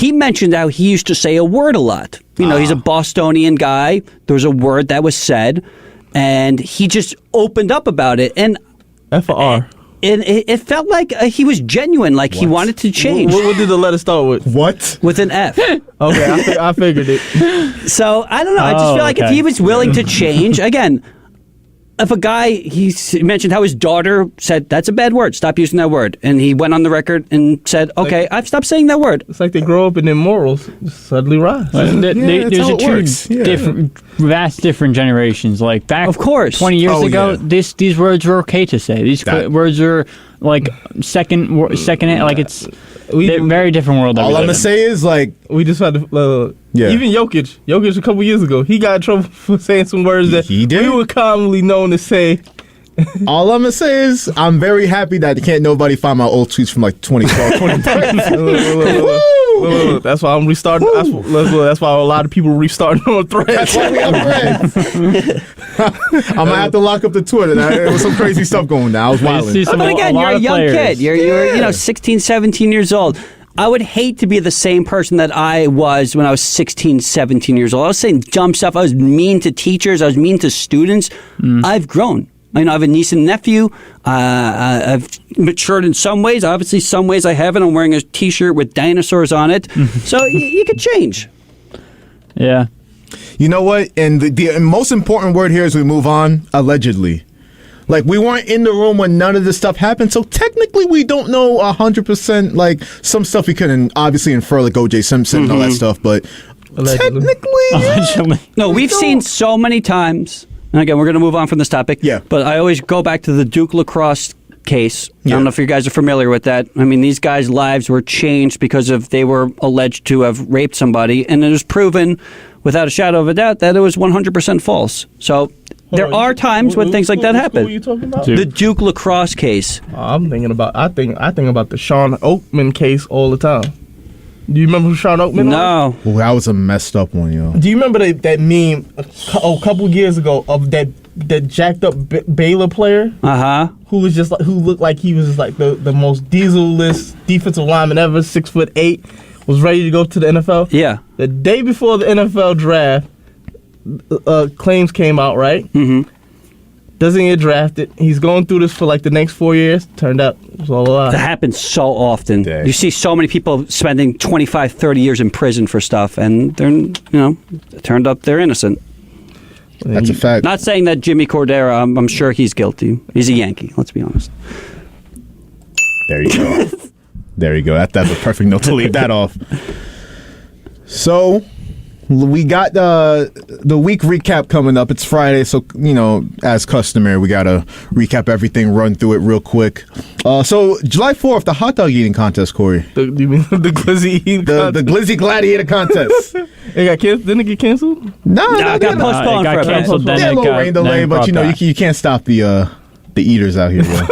mentioned how he used to say a word a lot. He's a Bostonian guy. There was a word that was said, and he just opened up about it. And
F-R.
And it felt like he was genuine, like he wanted to change.
What did the letter start with?
What?
With an F.
Okay, I figured it.
So, I don't know. I just feel like if he was willing to change, again, if a guy, he mentioned how his daughter said, that's a bad word, stop using that word. And he went on the record and said, okay, I've stopped saying that word.
It's like they grow up and their morals suddenly rise.
There's vast different generations. Like back
of course.
20 years ago, these words were okay to say. These words are like second, like it's a very different world.
All I'm going to say is like,
we just had to, even Jokic a couple years ago, he got in trouble for saying some words that we were commonly known to say.
All I'm going to say is I'm very happy that can't nobody find my old tweets from like 2012, 2013.
That's why I'm restarting. That's why a lot of people restarting on Threads.
That's why we have Threads. I'm going to have to lock up the Twitter. There was some crazy stuff going down. I was wilding.
But again, you're a young kid. You're 16, 17 years old. I would hate to be the same person that I was when I was 16, 17 years old. I was saying dumb stuff. I was mean to teachers. I was mean to students. I've grown. I have a niece and nephew. I've matured in some ways. Obviously, some ways I haven't. I'm wearing a T-shirt with dinosaurs on it. So you could change.
Yeah.
You know what? And the most important word here as we move on, allegedly. Like, we weren't in the room when none of this stuff happened, so technically we don't know 100%. Like, some stuff we couldn't obviously infer, like O.J. Simpson and all that stuff, but technically,
no, we've seen so many times. And again, we're going to move on from this topic.
Yeah.
But I always go back to the Duke lacrosse case. I don't know if you guys are familiar with that. I mean, these guys' lives were changed because they were alleged to have raped somebody, and it was proven without a shadow of a doubt that it was 100% false. So there are times when things like that happen.
What are you talking about?
The Duke lacrosse case.
I'm thinking about. I think about the Sean Oakman case all the time. Do you remember who Sean Oakman was?
No.
Well, that was a messed up one, yo.
Do you remember that meme a couple years ago of that jacked up Baylor player? Who was just who looked like he was just like the most diesel-less defensive lineman ever, 6'8", was ready to go to the NFL?
Yeah.
The day before the NFL draft, claims came out, right? Mm-hmm. Doesn't get drafted. He's going through this for like the next 4 years. Turned out it was all a lie.
That happens so often. Dang. You see so many people spending 25, 30 years in prison for stuff, and they're, it turned up they're innocent.
That's a fact.
Not saying that Jimmy Cordero, I'm sure he's guilty. He's a Yankee, let's be honest.
There you go. There you go. That's a perfect note to leave that off. So, we got the week recap coming up. It's Friday, so, as customary, we got to recap everything, run through it real quick. So, July 4th, the hot dog eating contest, Kory.
You mean the glizzy eating contest?
The glizzy gladiator contest.
It got canceled? Didn't it get canceled?
No,
it got postponed for a bit.
Yeah,
a little rain delay, but, you can't stop the eaters out here, bro.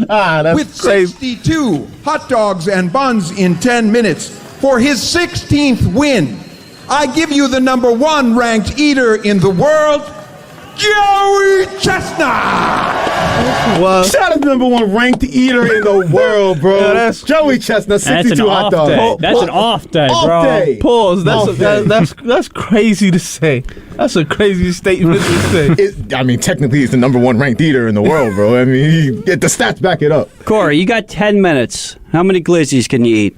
That's
with 62 hot dogs and buns in 10 minutes for his 16th win. I give you the number 1 ranked eater in the world, Joey Chestnut.
Well,
Shout out to the #1 ranked eater in the world, bro.
Yeah, that's
Joey Chestnut, 62 hot dogs.
That's an off day,
Off
bro.
day.
Pause.
Off day.
That's crazy to say. That's a crazy statement to say.
I mean, technically, he's the #1 ranked eater in the world, bro. I mean, the stats back it up.
Kory, you got 10 minutes. How many glizzies can you eat?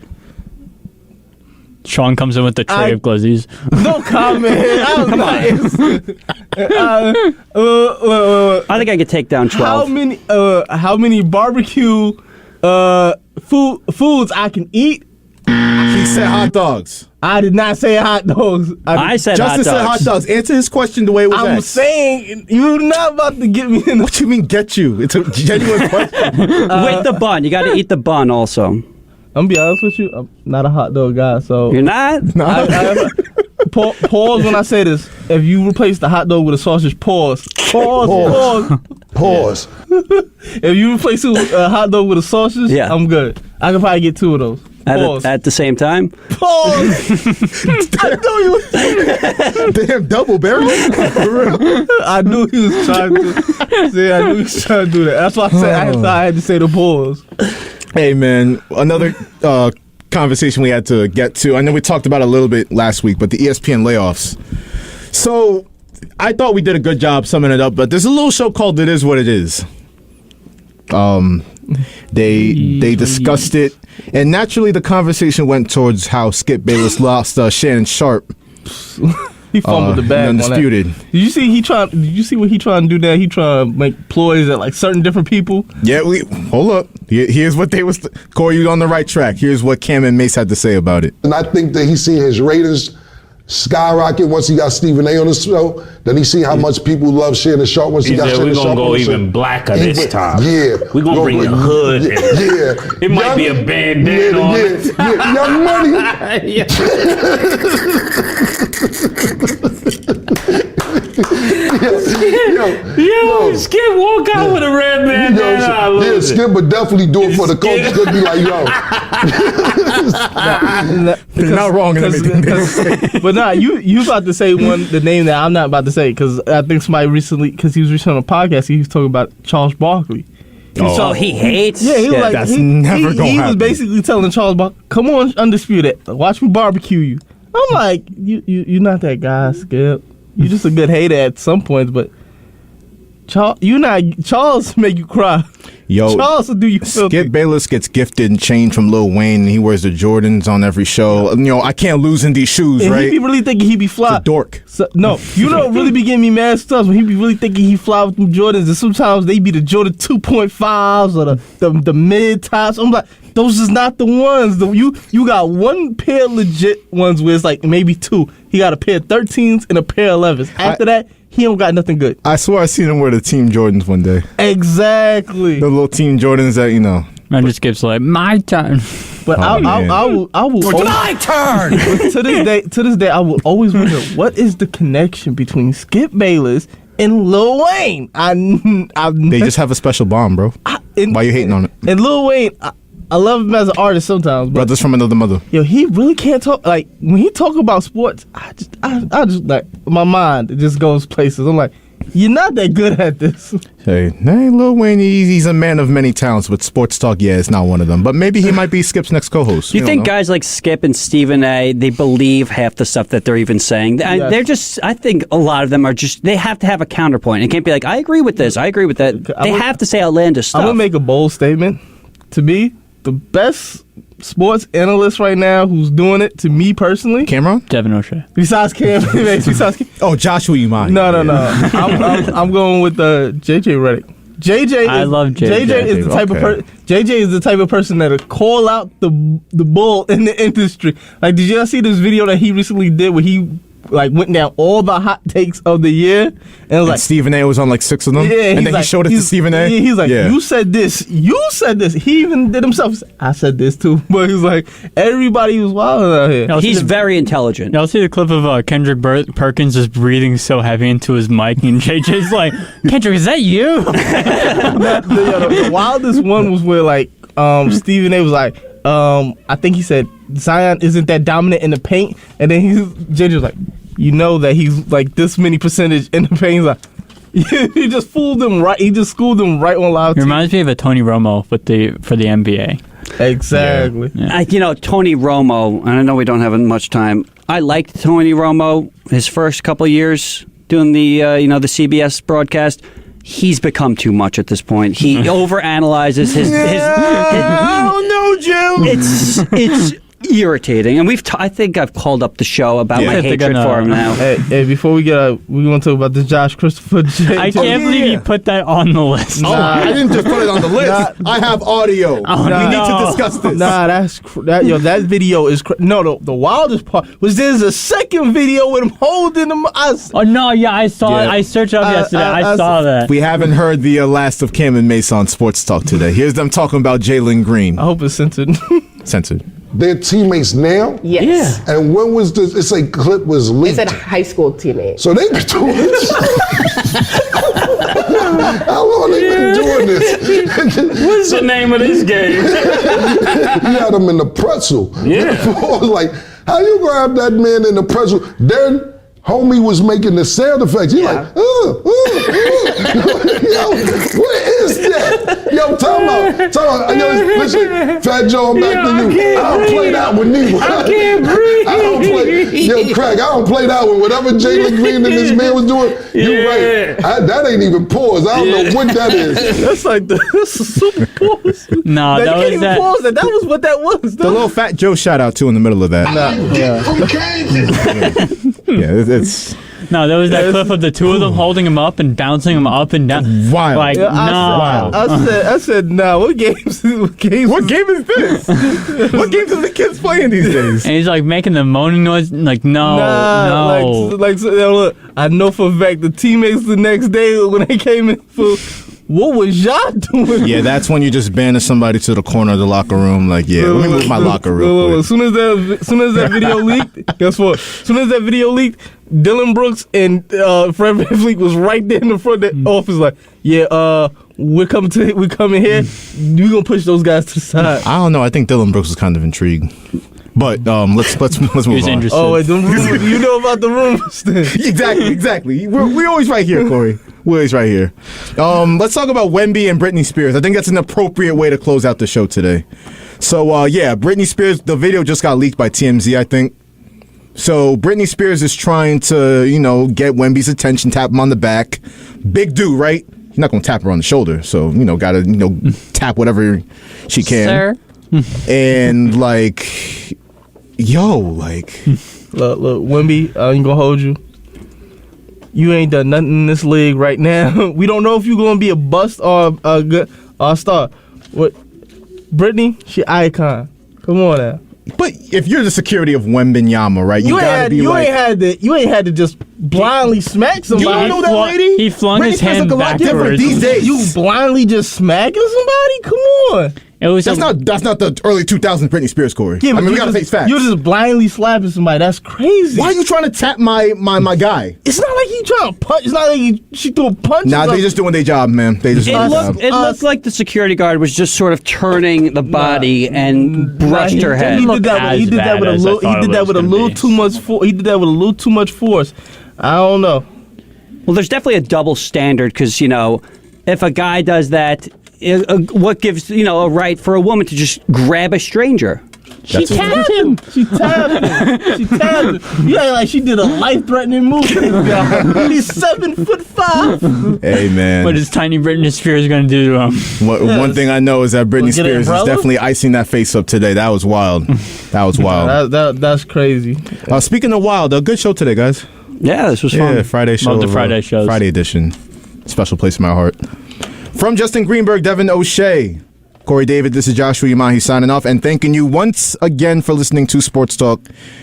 Sean comes in with the tray of glizzies.
No comment.
Come on. I think I could take down 12.
How many barbecue foods I can eat?
He said hot dogs.
I did not say hot dogs.
I said
Justin said hot dogs. Answer his question the way it was
I'm
asked.
saying you're not about to get me in.
What you mean get you? It's a genuine question.
With the bun. You got to eat the bun also.
I'm gonna be honest with you. I'm not a hot dog guy, so
You're not?
Pause when I say this. If you replace the hot dog with a sausage, pause. If you replace a hot dog with a sausage,
Yeah.
I'm good. I can probably get 2 of those. Pause.
At the same time?
Pause. I knew you was
Damn, double barrel.
I knew he was trying to. See, I knew he was trying to do that. That's why I said I had to say the pause.
Hey, man, another conversation we had to get to. I know we talked about it a little bit last week, but the ESPN layoffs. So I thought we did a good job summing it up, but there's a little show called It Is What It Is. They discussed it, and naturally the conversation went towards how Skip Bayless lost Shannon Sharp.
He fumbled the bag.
Undisputed.
Did you see what he trying to do now? He trying to make ploys at like certain different people.
Yeah, hold up. Here's what they was. Kory, you on the right track. Here's what Cam and Mace had to say about it.
And I think that he's seen his ratings skyrocket once he got Stephen A on the show. Then he seen how much people love Shannon Sharp once he got Shannon Sharp on the show.
We're going to go even blacker this time.
Yeah.
We're going to bring the hood in.
Yeah.
It might be a bandana on it.
Yeah, Young Money.
Yo, Skip walk out with a red bandana.
Yeah, Skip would definitely do it for the coach. Could be like, yo.
You're not wrong in everything.
But nah, you about to say the name that I'm not about to say, because I think somebody recently, because he was recently on a podcast, he was talking about Charles Barkley.
He hates?
Yeah, he was like,
that's never gonna
He was
happen.
basically telling Charles Barkley, come on, Undisputed, watch me barbecue you. I'm like, you're not that guy, Skip. You're just a good hater at some points, but Charles make you cry.
Yo,
Charles will do you filthy.
Skip Bayless gets gifted chain from Lil Wayne. And he wears the Jordans on every show. You know, I can't lose in these shoes,
And
right?
he be really thinking he be fly.
It's a dork.
So, no, you don't really be getting me mad stuff when he be really thinking he fly with them Jordans, and sometimes they be the Jordan 2.5s or the mid tops. I'm like, those is not the ones. You got one pair of legit ones where it's like maybe 2. He got a pair of 13s and a pair of 11s. After that, he don't got nothing good.
I swear I seen him wear the Team Jordans one day.
Exactly.
The little Team Jordans that, you know.
Man just Skip's like, my turn.
But I will.
It's my turn.
To this day, I will always wonder what is the connection between Skip Bayless and Lil Wayne.
They just have a special bond, bro. Why you hating on it?
And Lil Wayne, I love him as an artist sometimes, but
Brothers from another mother.
yo, he really can't talk. Like when he talk about sports, I just like my mind, it just goes places. I'm like, you're not that good at this.
Hey, Lil Wayne, he's a man of many talents, but sports talk, yeah, it's not one of them. But maybe he might be Skip's next co-host.
Do you think guys like Skip and Stephen A, they believe half the stuff that they're even saying?
Yes.
They're just, I think a lot of them are just, they have to have a counterpoint. It can't be like, I agree with this, I agree with that. They have to say outlandish stuff.
I'm gonna make a bold statement. To me, the best sports analyst right now who's doing it, to me personally,
Cameron?
Devin O'Shea.
Besides Cam.
Oh, Joshua Umahi.
No. I'm going with JJ Redick.
I love JJ.
JJ is the type of JJ is the type of person that'll call out the bull in the industry. Like, did y'all see this video that he recently did where he like went down all the hot takes of the year, and it was like
Stephen A was on like 6 of them.
Yeah,
and then he showed it to Stephen A.
Yeah, he's like, you said this. He even did himself. I said this too, but he's like, everybody was wild out here.
He's very intelligent.
Y'all see the clip of Kendrick Perkins just breathing so heavy into his mic, and JJ's like, Kendrick, is that you?
The wildest one was where like Stephen A was like, I think he said Zion isn't that dominant in the paint, and then JJ was like, you know that he's like this many percentage in the paint. He's like, He just fooled them right. He just schooled them right on live.
It reminds me of a Tony Romo for the NBA.
Exactly.
Yeah. Tony Romo, and I know we don't have much time. I liked Tony Romo his first couple of years doing the the CBS broadcast. He's become too much at this point. He overanalyzes his
Oh no, Joe!
It's irritating, and I think I've called up the show about my hatred for him now.
Hey, before we get we want to talk about the Josh Christopher.
I can't believe you put that on the list.
I didn't just put it on the list. I have audio. We need to discuss this.
That video is the wildest part was there's a second video with him holding him.
I saw it. I searched up yesterday. I saw that.
We haven't heard the last of Cam and Mace on Sports Talk today. Here's them talking about Jalen Green.
I hope it's censored.
Censored.
They're teammates now?
Yes.
Yeah. And when was this? It's like clip was leaked.
It's a high school teammate.
So they've been doing this. How long they been doing this?
What's the name of this game?
You had them in the pretzel.
Yeah.
Like, how you grab that man in the pretzel? Then homie was making the sound effects. He's like, Yo, what is that? Yo, time out. Yo, listen, Fat Joe, I'm back to you. I don't play that one neither.
I can't breathe.
I don't play. Yo, Craig, I don't play that one. Whatever Jalen Green and this man was doing, you right. That ain't even pause. I don't know what that is.
That's a super pause.
No, that was that.
Pause that. That was what that was.
The little Fat Joe shout out too in the middle of that.
No, there was that clip of the two of them holding him up and bouncing him up and down.
Wild.
Like,
I said, nah. What game is this?
What game is this? What games are the kids playing these days?
And he's like making the moaning noise. Like, no.
Look, I know for a fact the teammates the next day when they came in for. What was y'all doing?
Yeah, that's when you just banish somebody to the corner of the locker room. Like, let me move my locker real quick.
As soon as that video leaked, guess what? As soon as that video leaked, Dylan Brooks and Fred VanVleet was right there in the front of the office. Like, we're coming here. We're gonna push those guys to the side.
I don't know. I think Dylan Brooks was kind of intrigued. But let's move on.
Oh, wait, you know about the rumors?
Exactly. We're always right here, Kory. We're always right here. Let's talk about Wemby and Britney Spears. I think that's an appropriate way to close out the show today. So, Britney Spears, the video just got leaked by TMZ, I think. So, Britney Spears is trying to, get Wemby's attention, tap him on the back. Big dude, right? You're not going to tap her on the shoulder. So, got to, tap whatever she can.
Sir.
And, look,
Wemby, I ain't gonna hold you. You ain't done nothing in this league right now. We don't know if you're gonna be a bust or a good star. What? Britney, she icon. Come on now.
But if you're the security of Wembanyama, right? You
ain't had to just blindly smack somebody.
You don't know that lady?
He flung his hand backwards.
These days.
You blindly just smacking somebody? Come on.
That's not the early 2000s Britney Spears, Kory.
Yeah,
we gotta face facts.
You're just blindly slapping somebody. That's crazy.
Why are you trying to tap my guy?
It's not like he trying to punch. It's not like she threw a punch.
Nah, they just doing their job, man. They just.
It looked like the security guard was just sort of turning the body and brushed her head.
He did that with a little too much force. He did that with a little too much force. I don't know.
Well, there's definitely a double standard because if a guy does that. What gives a right for a woman to just grab a stranger?
She tapped him. She tapped him. Yeah, like she did a life-threatening move to this guy. He's 7'5".
Hey man,
what is tiny Britney Spears gonna do to him?
One thing I know is that Britney Spears is definitely icing that face up today. That was wild.
That's crazy.
Speaking of wild, a good show today, guys.
Yeah, this was fun.
Yeah, Friday show.
Love the Friday shows.
Friday edition. Special place in my heart. From Justin Greenburg, Devin O'Shea, Kory David, this is Joshua Umahi signing off and thanking you once again for listening to Sports Talk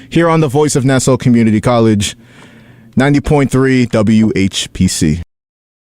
here on the voice of Nassau Community College, 90.3 WHPC.